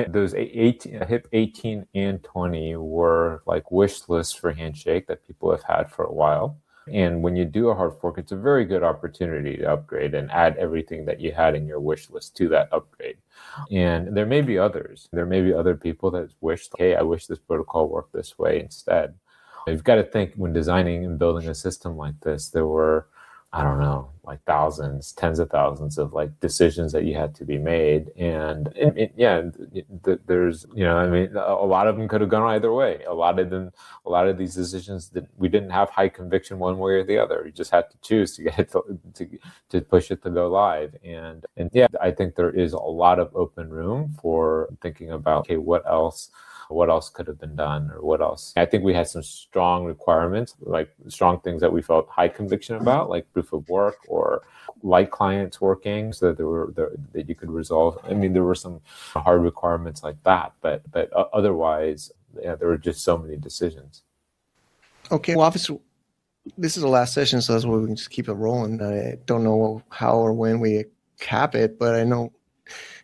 those HIP 18 and 20 were like wish lists for Handshake that people have had for a while. And when you do a hard fork, it's a very good opportunity to upgrade and add everything that you had in your wish list to that upgrade. And there may be others. There may be other people that wish, hey, I wish this protocol worked this way instead. You've got to think, when designing and building a system like this, there were, I don't know, like thousands, tens of thousands of like decisions that you had to be made. And there's, a lot of them could have gone either way. A lot of these decisions we didn't have high conviction one way or the other. You just had to choose to get it to push it to go live. And I think there is a lot of open room for thinking about, okay, what else could have been done, or what else? I think we had some strong requirements, like strong things that we felt high conviction about, like proof of work or light clients working, so that that you could resolve. I mean, there were some hard requirements like that, but otherwise, there were just so many decisions. Okay, well, obviously, this is the last session, so that's why we can just keep it rolling. I don't know how or when we cap it, but I know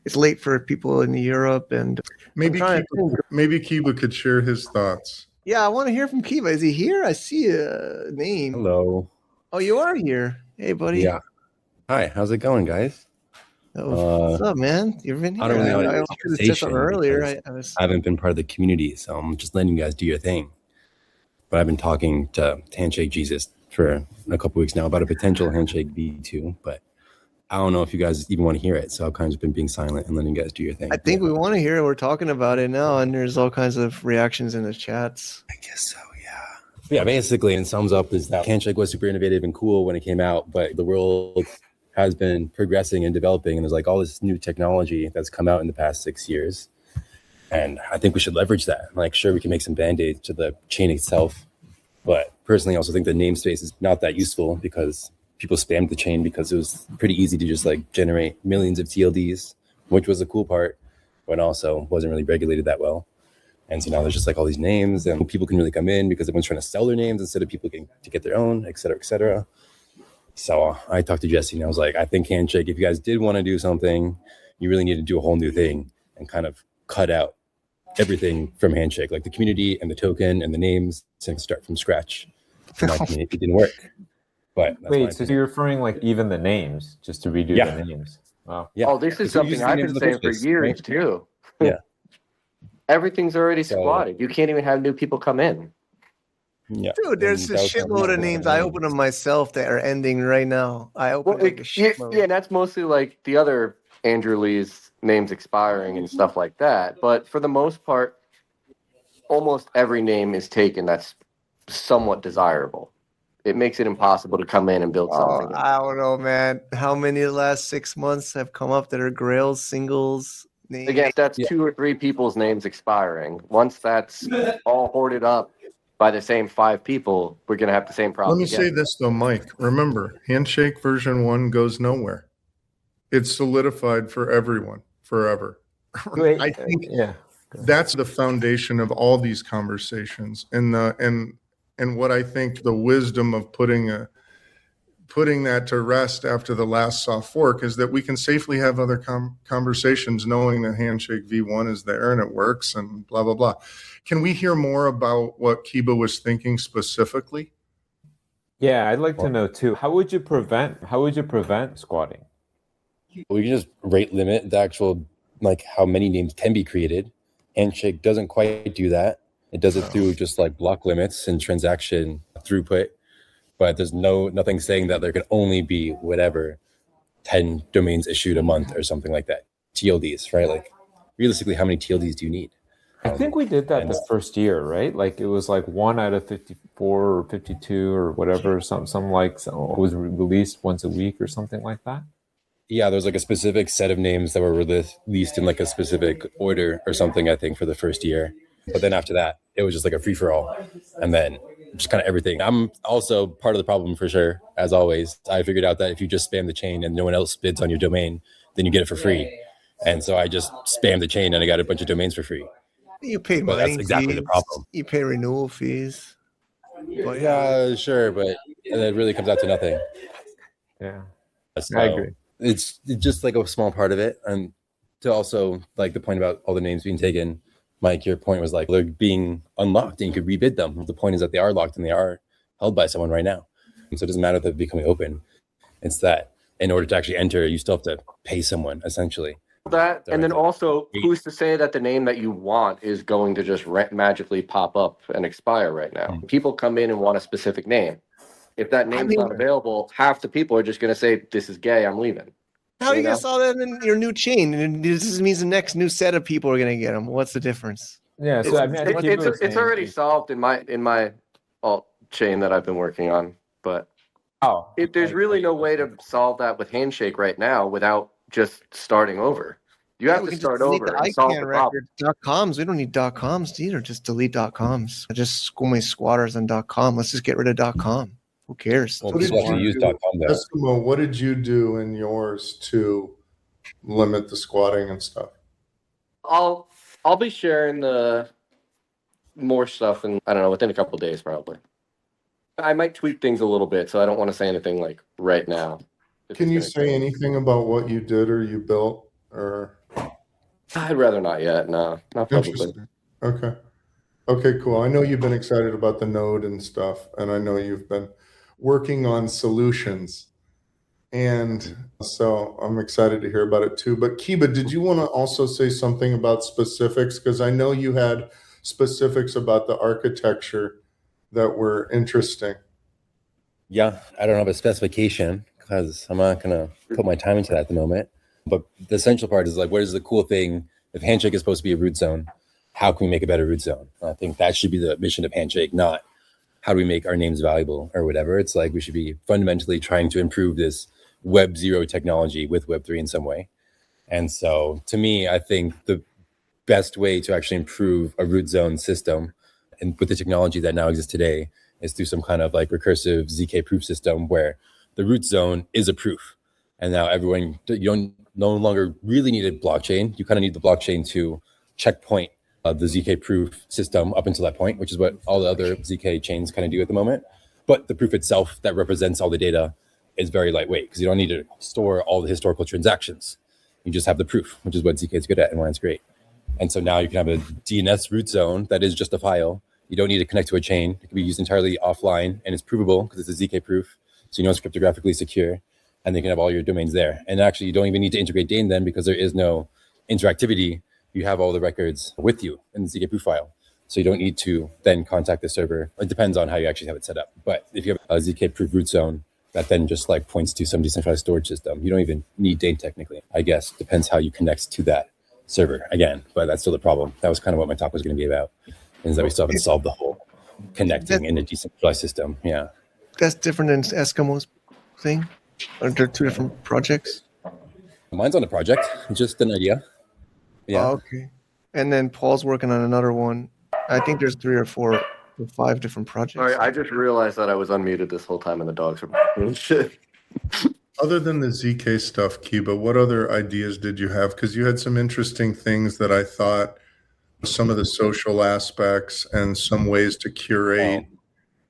it's late for people in Europe, and maybe Kiba could share his thoughts. Yeah, I want to hear from Kiba. Is he here? I see a name. Hello. Oh, you are here. Hey, buddy. Yeah. Hi. How's it going, guys? What's up, man? You've been here. I don't really I was said something earlier. I haven't been part of the community, so I'm just letting you guys do your thing. But I've been talking to Handshake Jesus for a couple weeks now about a potential Handshake V2, but I don't know if you guys even want to hear it, so I've kind of just been being silent and letting you guys do your thing. I think we want to hear it. We're talking about it now, and there's all kinds of reactions in the chats. I guess so, yeah. Yeah, basically, and sums up is that Handshake was super innovative and cool when it came out, but the world has been progressing and developing, and there's like all this new technology that's come out in the past 6 years. And I think we should leverage that. Like, sure, we can make some band-aids to the chain itself, but personally, I also think the namespace is not that useful because people spammed the chain because it was pretty easy to just like generate millions of TLDs, which was the cool part. but also wasn't really regulated that well. And so now there's just like all these names, and people can really come in because everyone's trying to sell their names instead of people getting to get their own, et cetera, et cetera. So I talked to Jesse and I was like, I think Handshake, if you guys did want to do something, you really need to do a whole new thing and kind of cut out everything from Handshake, like the community and the token and the names, and start from scratch. In my opinion, it didn't work. But wait, so you're referring like even the names, just to redo the names? Wow. Yeah. Oh, this is something I've been saying for years too. Yeah. Everything's already squatted. You can't even have new people come in. Yeah. Dude, there's a shitload of names. I open them myself that are ending right now. I open like a shitload. Yeah, and that's mostly like the other Andrew Lee's names expiring and stuff like that. But for the most part, almost every name is taken that's somewhat desirable. It makes it impossible to come in and build something. I don't know, man. How many of the last 6 months have come up that are grails, singles, names? Again, that's 2 or 3 people's names expiring. Once that's all hoarded up by the same 5 people, we're going to have the same problem. Let me say this, though, Mike. Remember, Handshake version 1 goes nowhere. It's solidified for everyone forever. I think that's the foundation of all these conversations, and what I think the wisdom of putting that to rest after the last soft fork is that we can safely have other conversations knowing that Handshake V1 is there and it works and blah, blah, blah. Can we hear more about what Kiba was thinking specifically? Yeah, I'd like to know too. How would you prevent squatting? We can just rate limit the actual, like how many names can be created. Handshake doesn't quite do that. It does it through just like block limits and transaction throughput, but there's nothing saying that there can only be whatever 10 domains issued a month or something like that. TLDs, right? Like realistically, how many TLDs do you need? I think we did that the first year, right? Like it was like 1 out of 54 or 52 or whatever, some was released once a week or something like that. Yeah, there's like a specific set of names that were released in like a specific order or something, I think, for the first year. But then after that, it was just like a free-for-all. And then just kind of everything. I'm also part of the problem for sure, as always. I figured out that if you just spam the chain and no one else bids on your domain, then you get it for free. And so I just spammed the chain and I got a bunch of domains for free. You pay but that's exactly the problem. You pay renewal fees. But yeah, sure, but it really comes out to nothing. Yeah, So I agree. It's just like a small part of it. And to also like the point about all the names being taken, Mike, your point was like they're being unlocked and you could rebid them. The point is that they are locked and they are held by someone right now. And so it doesn't matter if they're becoming open. It's that in order to actually enter, you still have to pay someone, essentially. That, and then also, who's to say that the name that you want is going to just magically pop up and expire right now? People come in and want a specific name. If that name's not available, half the people are just going to say, this is gay, I'm leaving. How you guys saw that in your new chain? And this means the next new set of people are going to get them. What's the difference? Yeah, so I mean, it's already solved in my alt chain that I've been working on. But there's really no way to solve that with Handshake right now without just starting over. You have to start over and solve the problem. .coms. We don't need .coms either. Just delete .coms. Just school my squatters on .com. Let's just get rid of .com. Who cares? Well, people actually use .com there. Eskimo, what did you do in yours to limit the squatting and stuff? I'll be sharing the more stuff in, I don't know, within a couple of days probably. I might tweak things a little bit, so I don't want to say anything like right now. Can you say anything about what you did or you built? Or I'd rather not yet. No, not publicly. Okay, cool. I know you've been excited about the node and stuff, and I know you've been working on solutions, and so I'm excited to hear about it too. But Kiba, did you want to also say something about specifics? Because I know you had specifics about the architecture that were interesting. Yeah, I don't have a specification because I'm not going to put my time into that at the moment. But the essential part is like, what is the cool thing? If Handshake is supposed to be a root zone, how can we make a better root zone? I think that should be the mission of Handshake, not how do we make our names valuable or whatever. It's like we should be fundamentally trying to improve this Web 0 technology with Web 3 in some way. And so to me, I think the best way to actually improve a root zone system and with the technology that now exists today is through some kind of like recursive ZK proof system where the root zone is a proof. And now you don't no longer really need a blockchain. You kind of need the blockchain to checkpoint the ZK proof system up until that point, which is what all the other ZK chains kind of do at the moment. But the proof itself that represents all the data is very lightweight because you don't need to store all the historical transactions. You just have the proof, which is what ZK is good at and why it's great. And so now you can have a DNS root zone that is just a file. You don't need to connect to a chain. It can be used entirely offline, and it's provable because it's a ZK proof. So you know it's cryptographically secure, and they can have all your domains there. And actually, you don't even need to integrate Dane then because there is no interactivity. You have all the records with you in the ZK proof file. So you don't need to then contact the server. It depends on how you actually have it set up. But if you have a ZK proof root zone, that then just like points to some decentralized storage system. You don't even need Dane technically, I guess. Depends how you connect to that server again, but that's still the problem. That was kind of what my talk was going to be about, is that we still haven't solved the whole connecting in a decentralized system. Yeah. That's different than Eskimo's thing? Are there two different projects? Mine's on a project, just an idea. Yeah. Oh, okay. And then Paul's working on another one. I think there's 3 or 4 or 5 different projects. Sorry, I just realized that I was unmuted this whole time and the dogs were barking. Shit. Other than the ZK stuff, Kiba, what other ideas did you have? Because you had some interesting things that I thought, some of the social aspects and some ways to curate.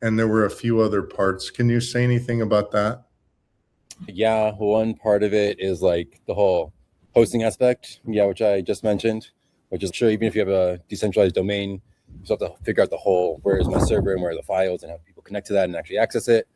And there were a few other parts. Can you say anything about that? Yeah, one part of it is like the whole hosting aspect, which I just mentioned, which is sure, even if you have a decentralized domain, you still have to figure out the whole, where is my server and where are the files and how people connect to that and actually access it.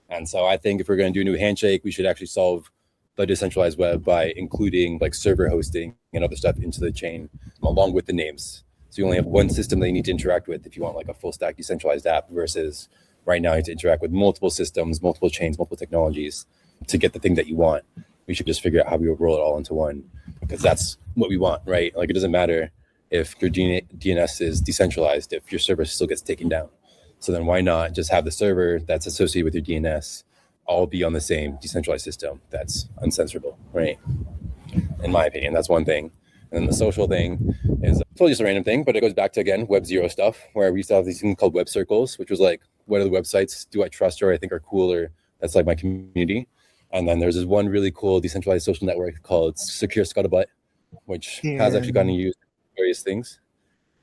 And so I think if we're going to do a new Handshake, we should actually solve the decentralized web by including like server hosting and other stuff into the chain along with the names. So you only have one system that you need to interact with if you want like a full stack decentralized app versus right now you have to interact with multiple systems, multiple chains, multiple technologies to get the thing that you want. We should just figure out how we roll it all into one because that's what we want, right? Like it doesn't matter if your DNS is decentralized, if your server still gets taken down. So then why not just have the server that's associated with your DNS all be on the same decentralized system that's uncensorable, right? In my opinion, that's one thing. And then the social thing is totally just a random thing, but it goes back to, again, Web 0 stuff, where we used to have these things called web circles, which was like, what are the websites do I trust or I think are cool or that's like my community? And then there's this one really cool decentralized social network called Secure Scuttlebutt, which has actually gotten used for various things.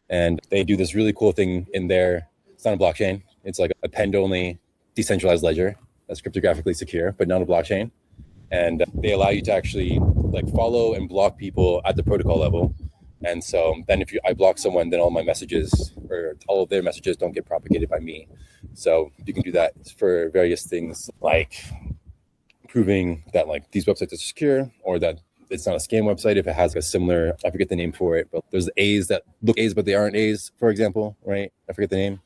And they do this really cool thing in there. It's not a blockchain. It's like a append-only decentralized ledger that's cryptographically secure, but not a blockchain. And they allow you to actually like follow and block people at the protocol level. And so then if I block someone, then all my messages or all of their messages don't get propagated by me. So you can do that for various things like proving that like these websites are secure or that it's not a scam website if it has a similar, I forget the name for it, but there's A's that look A's, but they aren't A's, for example, right? I forget the name.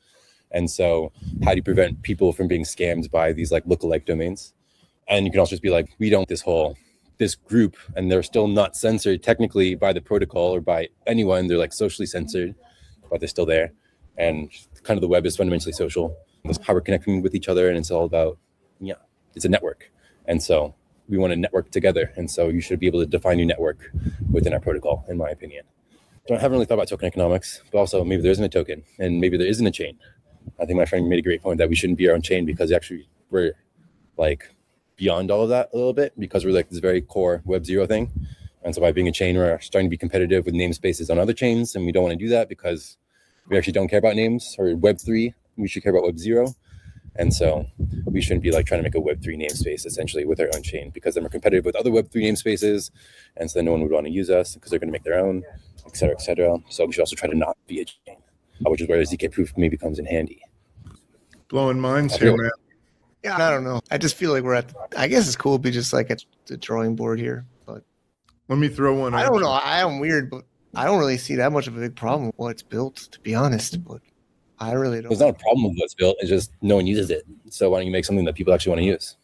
And so how do you prevent people from being scammed by these like lookalike domains? And you can also just be like, we don't this group, and they're still not censored technically by the protocol or by anyone. They're like socially censored, but they're still there. And kind of the web is fundamentally social. That's how we're connecting with each other. And it's all about, it's a network. And so we want to network together. And so you should be able to define your network within our protocol, in my opinion. So I haven't really thought about token economics, but also maybe there isn't a token and maybe there isn't a chain. I think my friend made a great point that we shouldn't be our own chain because actually we're like beyond all of that a little bit because we're like this very core Web 0 thing. And so by being a chain, we're starting to be competitive with namespaces on other chains. And we don't want to do that because we actually don't care about names or Web 3. We should care about Web 0. And so we shouldn't be like trying to make a Web 3 namespace essentially with our own chain because then we're competitive with other Web 3 namespaces. And so then no one would want to use us because they're going to make their own, et cetera, et cetera. So we should also try to not be a chain, which is where ZK proof maybe comes in handy. Blowing minds here, man. Yeah, I don't know. I just feel like we're at I guess it's cool to be just like at the drawing board here. But let me throw one. I don't know. I am weird, but I don't really see that much of a big problem with what's built, to be honest. But I really don't. There's not a problem with what's built. It's just no one uses it. So why don't you make something that people actually want to use?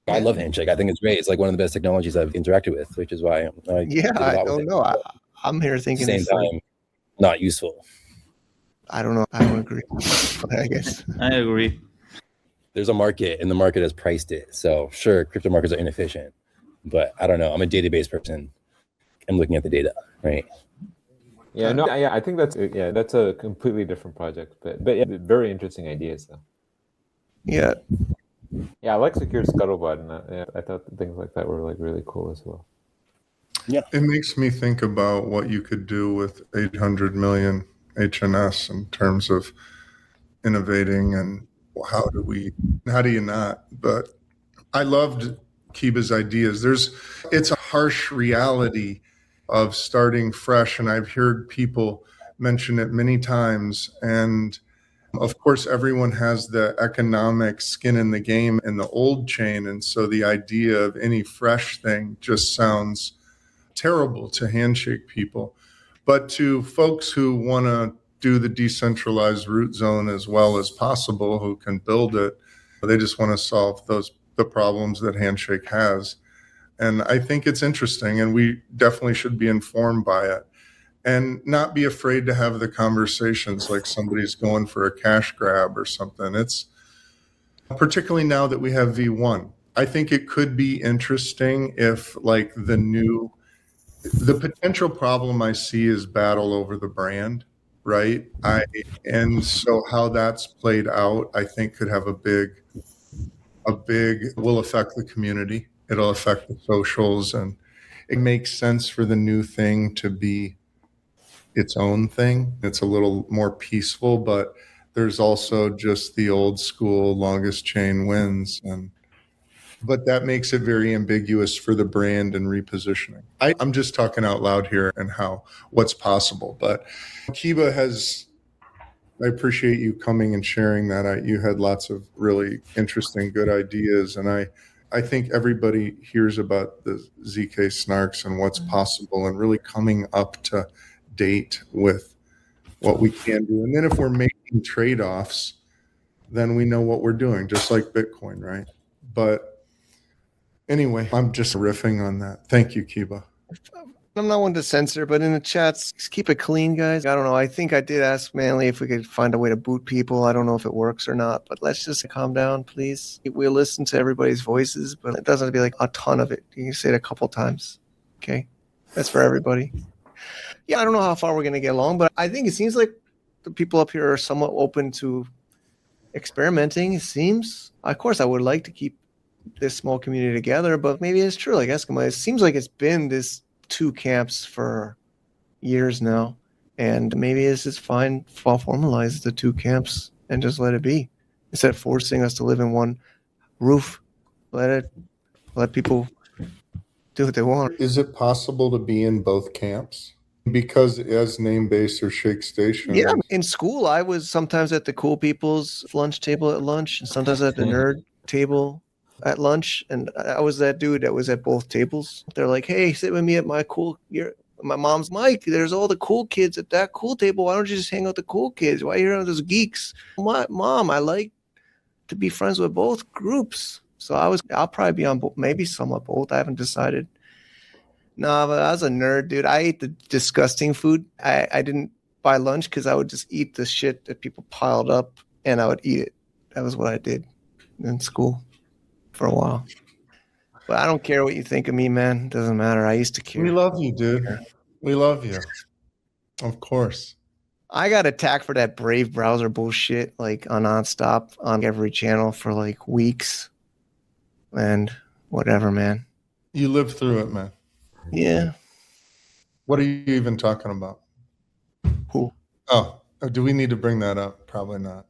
I love Handshake. I think it's great. It's like one of the best technologies I've interacted with, which is why I don't know. I'm here thinking at the same time, not useful. I don't know. I don't agree. I guess I agree. There's a market, and the market has priced it. So sure, crypto markets are inefficient, but I don't know. I'm a database person. I'm looking at the data, right? Yeah, no, yeah, I think that's a completely different project, but yeah, very interesting ideas though. Yeah, Yeah, I like Secure Scuttlebutt, and I thought things like that were like really cool as well. Yeah, it makes me think about what you could do with 800 million HNS in terms of innovating, and how do you not? But I loved Kiba's ideas. It's a harsh reality of starting fresh, and I've heard people mention it many times. And of course, everyone has the economic skin in the game in the old chain, and so the idea of any fresh thing just sounds terrible to Handshake people. But to folks who want to do the decentralized root zone as well as possible, who can build it, they just want to solve the problems that Handshake has. And I think it's interesting, and we definitely should be informed by it and not be afraid to have the conversations like somebody's going for a cash grab or something. It's particularly now that we have V1. I think it could be interesting if like the potential problem I see is battle over the brand, right? And so how that's played out, I think could have will affect the community. It'll affect the socials, and it makes sense for the new thing to be its own thing. It's a little more peaceful, but there's also just the old school longest chain wins, but that makes it very ambiguous for the brand and repositioning. I'm just talking out loud here and what's possible. But Kiba I appreciate you coming and sharing that. You had lots of really interesting, good ideas. And I think everybody hears about the ZK snarks and what's possible, and really coming up to date with what we can do. And then if we're making trade-offs, then we know what we're doing, just like Bitcoin, right? But anyway, I'm just riffing on that. Thank you, Kiba. I'm not one to censor, but in the chats, just keep it clean, guys. I don't know. I think I did ask Manly if we could find a way to boot people. I don't know if it works or not, but let's just calm down, please. We'll listen to everybody's voices, but it doesn't have to be like a ton of it. You can say it a couple times. Okay? That's for everybody. Yeah, I don't know how far we're going to get along, but I think it seems like the people up here are somewhat open to experimenting, it seems. Of course, I would like to keep this small community together, but maybe it's true, like Eskimo. It seems like it's been this two camps for years now, and maybe it's just fine, formalize the two camps and just let it be, instead of forcing us to live in one roof. Let people do what they want. Is it possible to be in both camps? Because as Namebase or Shake Station, yeah, in school I was sometimes at the cool people's lunch table at lunch, and sometimes at the nerd table at lunch, and I was that dude that was at both tables. They're like, hey, sit with me at my mom's mic. There's all the cool kids at that cool table. Why don't you just hang out with the cool kids? Why are you here with those geeks? Mom, I like to be friends with both groups. So I'll probably be on both, maybe somewhat both. I haven't decided. No, but I was a nerd, dude. I ate the disgusting food. I didn't buy lunch because I would just eat the shit that people piled up, and I would eat it. That was what I did in school for a while. But I don't care what you think of me, man. It doesn't matter. I used to care. We love you, dude. We love you. Of course. I got attacked for that Brave browser bullshit, like on nonstop on every channel for like weeks. And whatever, man. You lived through it, man. Yeah. What are you even talking about? Who? Oh, do we need to bring that up? Probably not.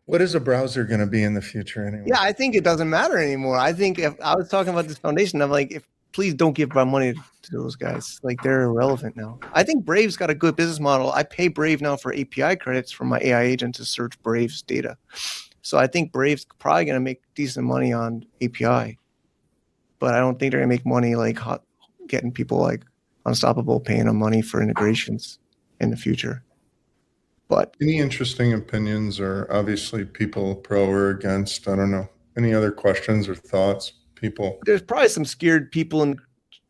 What is a browser going to be in the future anyway? Yeah, I think it doesn't matter anymore. I think if I was talking about this foundation, I'm like, please don't give my money to those guys. Like, they're irrelevant now. I think Brave's got a good business model. I pay Brave now for API credits from my AI agent to search Brave's data. So I think Brave's probably going to make decent money on API. But I don't think they're going to make money like getting people like Unstoppable paying them money for integrations in the future. But any interesting opinions, or obviously people pro or against? I don't know. Any other questions or thoughts, people? There's probably some scared people in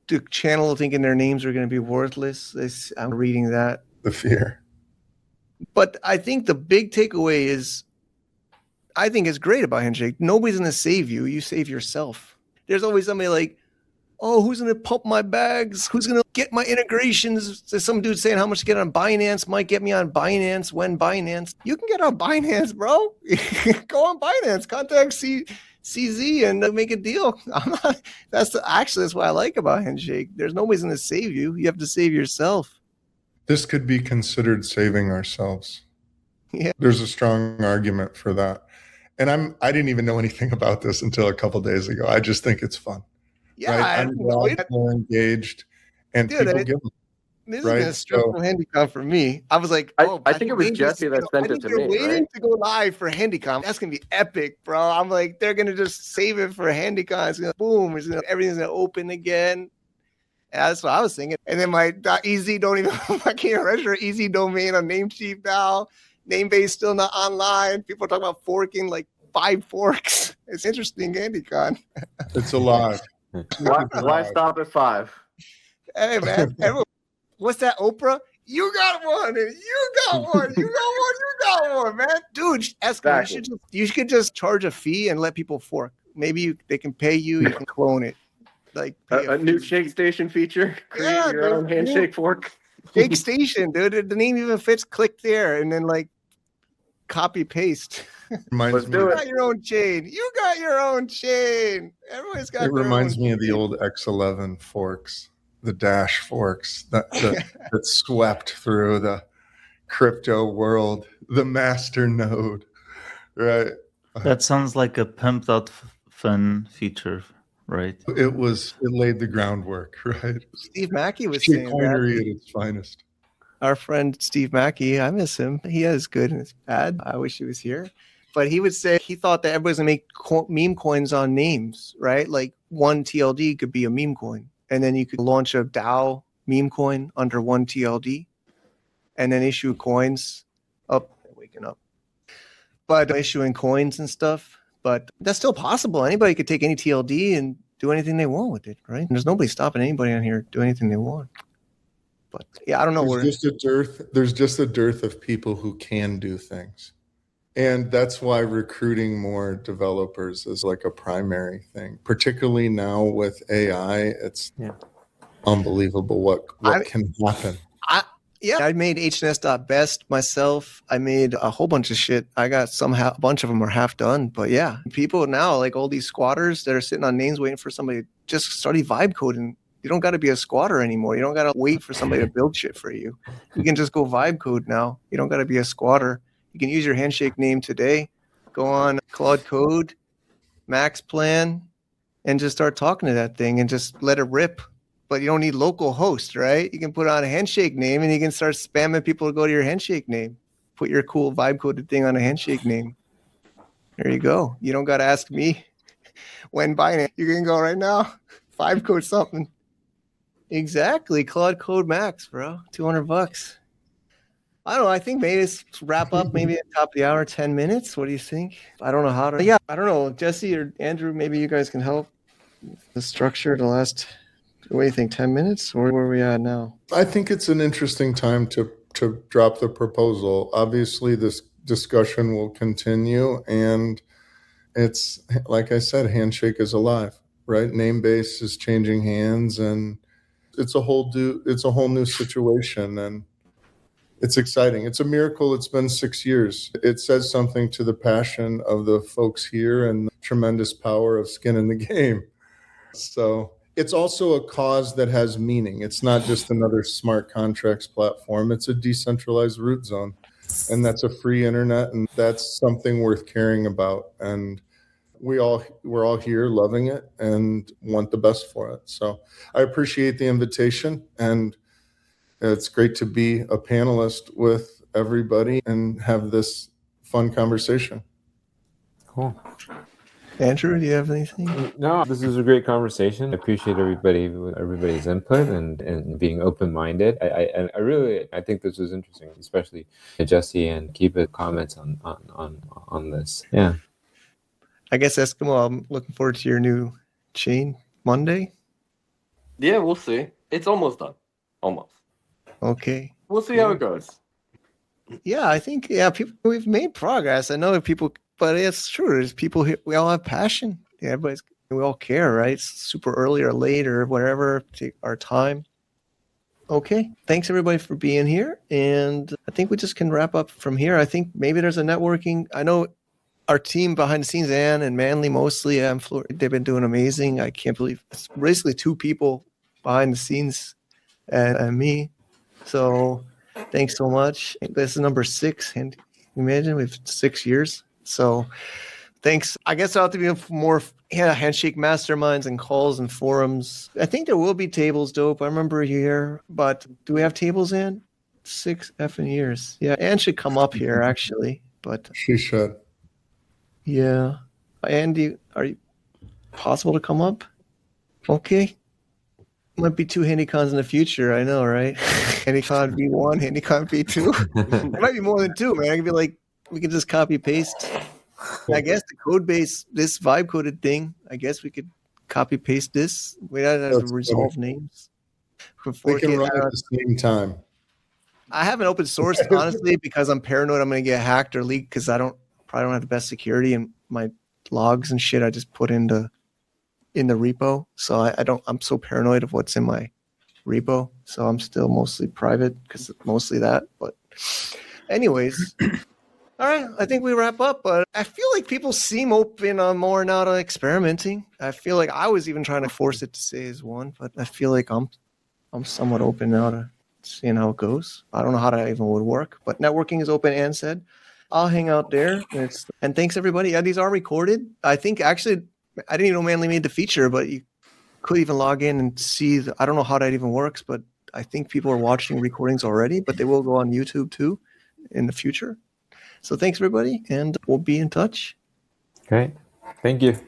the channel thinking their names are going to be worthless. I'm reading that. The fear. But I think the big takeaway is, I think it's great about Handshake. Nobody's going to save you. You save yourself. There's always somebody like, oh, who's going to pump my bags? Who's going to get my integrations? There's some dude saying how much to get on Binance. Might get me on Binance. When Binance? You can get on Binance, bro. Go on Binance. Contact CZ and make a deal. That's what I like about Handshake. There's nobody's going to save you. You have to save yourself. This could be considered saving ourselves. Yeah. There's a strong argument for that. And I didn't even know anything about this until a couple days ago. I just think it's fun. Yeah, right? I'm glad people are engaged and people give them. This is gonna strip from HandyCon for me. I was like, I think it was Jesse that sent it to me. Waiting to go live for HandyCon. That's gonna be epic, bro. I'm like, they're gonna just save it for HandyCon. It's gonna boom. Everything's gonna open again. And that's what I was thinking. And then my .ez don't even. I can't register easy domain on Namecheap now. Namebase still not online. People are talking about forking like 5 forks. It's interesting, HandyCon. It's alive. Why stop at 5? Hey man, what's that, Oprah? You got one, and you got one, you got one, man. Dude, exactly. You should just charge a fee and let people fork. Maybe they can pay you. You can clone it, like a new Shake Station feature. Create your own handshake fork. Shake Station, dude. The name even fits. Click there, and then like copy paste. Let's do it. You got your own chain. You got your own chain. Everyone's got. It reminds me of the old X11 forks, the Dash forks that swept through the crypto world, the master node, right? That sounds like a pumped out fun feature, right? It laid the groundwork, right? Steve Mackey was saying coinery at its finest. Our friend Steve Mackey, I miss him. He has good and his bad. I wish he was here. But he would say he thought that everybody's going to make meme coins on names, right? Like one TLD could be a meme coin. And then you could launch a DAO meme coin under one TLD and then issue coins. Waking up. But issuing coins and stuff. But that's still possible. Anybody could take any TLD and do anything they want with it, right? And there's nobody stopping anybody on here do anything they want. But yeah, I don't know. There's just a dearth of people who can do things. And that's why recruiting more developers is like a primary thing, particularly now with AI. It's unbelievable what can happen. I made HNS.best myself. I made a whole bunch of shit. I got a bunch of them are half done. But yeah, people now, like all these squatters that are sitting on names waiting for somebody to just study vibe coding. You don't got to be a squatter anymore. You don't got to wait for somebody to build shit for you. You can just go vibe code now. You don't got to be a squatter. You can use your Handshake name today. Go on Claude Code, Max Plan, and just start talking to that thing and just let it rip. But you don't need local host, right? You can put on a Handshake name and you can start spamming people to go to your Handshake name. Put your cool vibe coded thing on a Handshake name. There you go. You don't got to ask me when buying it. You can go right now. Vibe code something. Exactly. Claude Code Max, bro. $200. I don't know. I think maybe let's wrap up maybe at the top of the hour, 10 minutes. What do you think? I don't know how to. Yeah, I don't know. Jesse or Andrew, maybe you guys can help. The structure, the last, what do you think, 10 minutes? Or where are we at now? I think it's an interesting time to drop the proposal. Obviously, this discussion will continue. And it's, like I said, Handshake is alive, right? Namebase is changing hands and it's a whole new situation. And it's exciting. It's a miracle. It's been 6 years. It says something to the passion of the folks here and the tremendous power of skin in the game. So it's also a cause that has meaning. It's not just another smart contracts platform. It's a decentralized root zone. And that's a free internet. And that's something worth caring about. And we're all here loving it and want the best for it. So I appreciate the invitation, and it's great to be a panelist with everybody and have this fun conversation. Cool. Andrew, do you have anything? No, this is a great conversation. I appreciate everybody's input and being open-minded. I think this was interesting, especially Jesse and Kiva's comments on this. Yeah. I guess Eskimo, I'm looking forward to your new chain Monday. Yeah, we'll see. It's almost done. Almost. Okay. We'll see how it goes. Yeah, I think, we've made progress. I know people, but it's true. There's people here. We all have passion. Yeah, we all care, right? It's super early or late or whatever. Take our time. Okay. Thanks everybody for being here. And I think we just can wrap up from here. I think maybe there's a networking. I know our team behind the scenes, Ann and Manly mostly. They've been doing amazing. I can't believe it's basically 2 people behind the scenes and me. So thanks so much. This is number 6. And imagine we've 6 years. So thanks. I guess I'll have to be more handshake masterminds and calls and forums. I think there will be tables, Dope. I remember here, but do we have tables, Ann? 6 effing years. Yeah, Ann should come up here actually, but she should. Yeah. Andy, are you possible to come up? Okay. Might be 2 HandyCons in the future. I know, right? HandyCon V1, HandyCon V2. It might be more than 2, man. I could be like, we can just copy paste. I guess the code base, this vibe coded thing, I guess we could copy paste this. We don't have to resolve names. We can run at the same time. I haven't open sourced, honestly, because I'm paranoid I'm going to get hacked or leaked because I probably don't have the best security, and my logs and shit I just put in the repo. So I'm so paranoid of what's in my repo. So I'm still mostly private because it's mostly that. But anyways, all right, I think we wrap up. But I feel like people seem open on more now to experimenting. I feel like I was even trying to force it to say as one, but I feel like I'm somewhat open now to seeing how it goes. I don't know how that even would work, but networking is open, Ann said. I'll hang out there. And thanks, everybody. Yeah, these are recorded. I think, actually, I didn't even know Manly made the feature, but you could even log in and see. I don't know how that even works, but I think people are watching recordings already, but they will go on YouTube, too, in the future. So thanks, everybody, and we'll be in touch. Great. Thank you.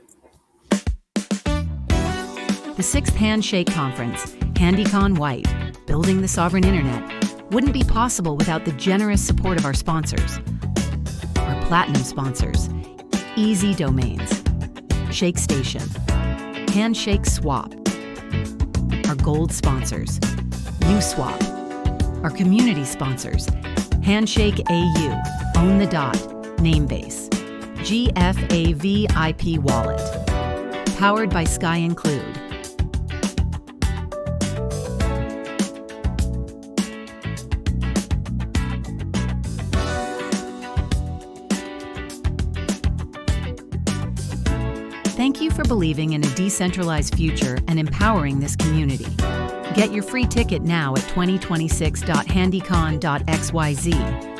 The 6th Handshake Conference, HandyCon White, Building the Sovereign Internet, wouldn't be possible without the generous support of our sponsors. Our platinum sponsors, Easy Domains, ShakeStation, Handshake Swap. Our gold sponsors, USwap. Our community sponsors, Handshake AU, Own the Dot, Namebase, GFAV IP Wallet. Powered by Sky Include. Thank you for believing in a decentralized future and empowering this community. Get your free ticket now at 2026.handycon.xyz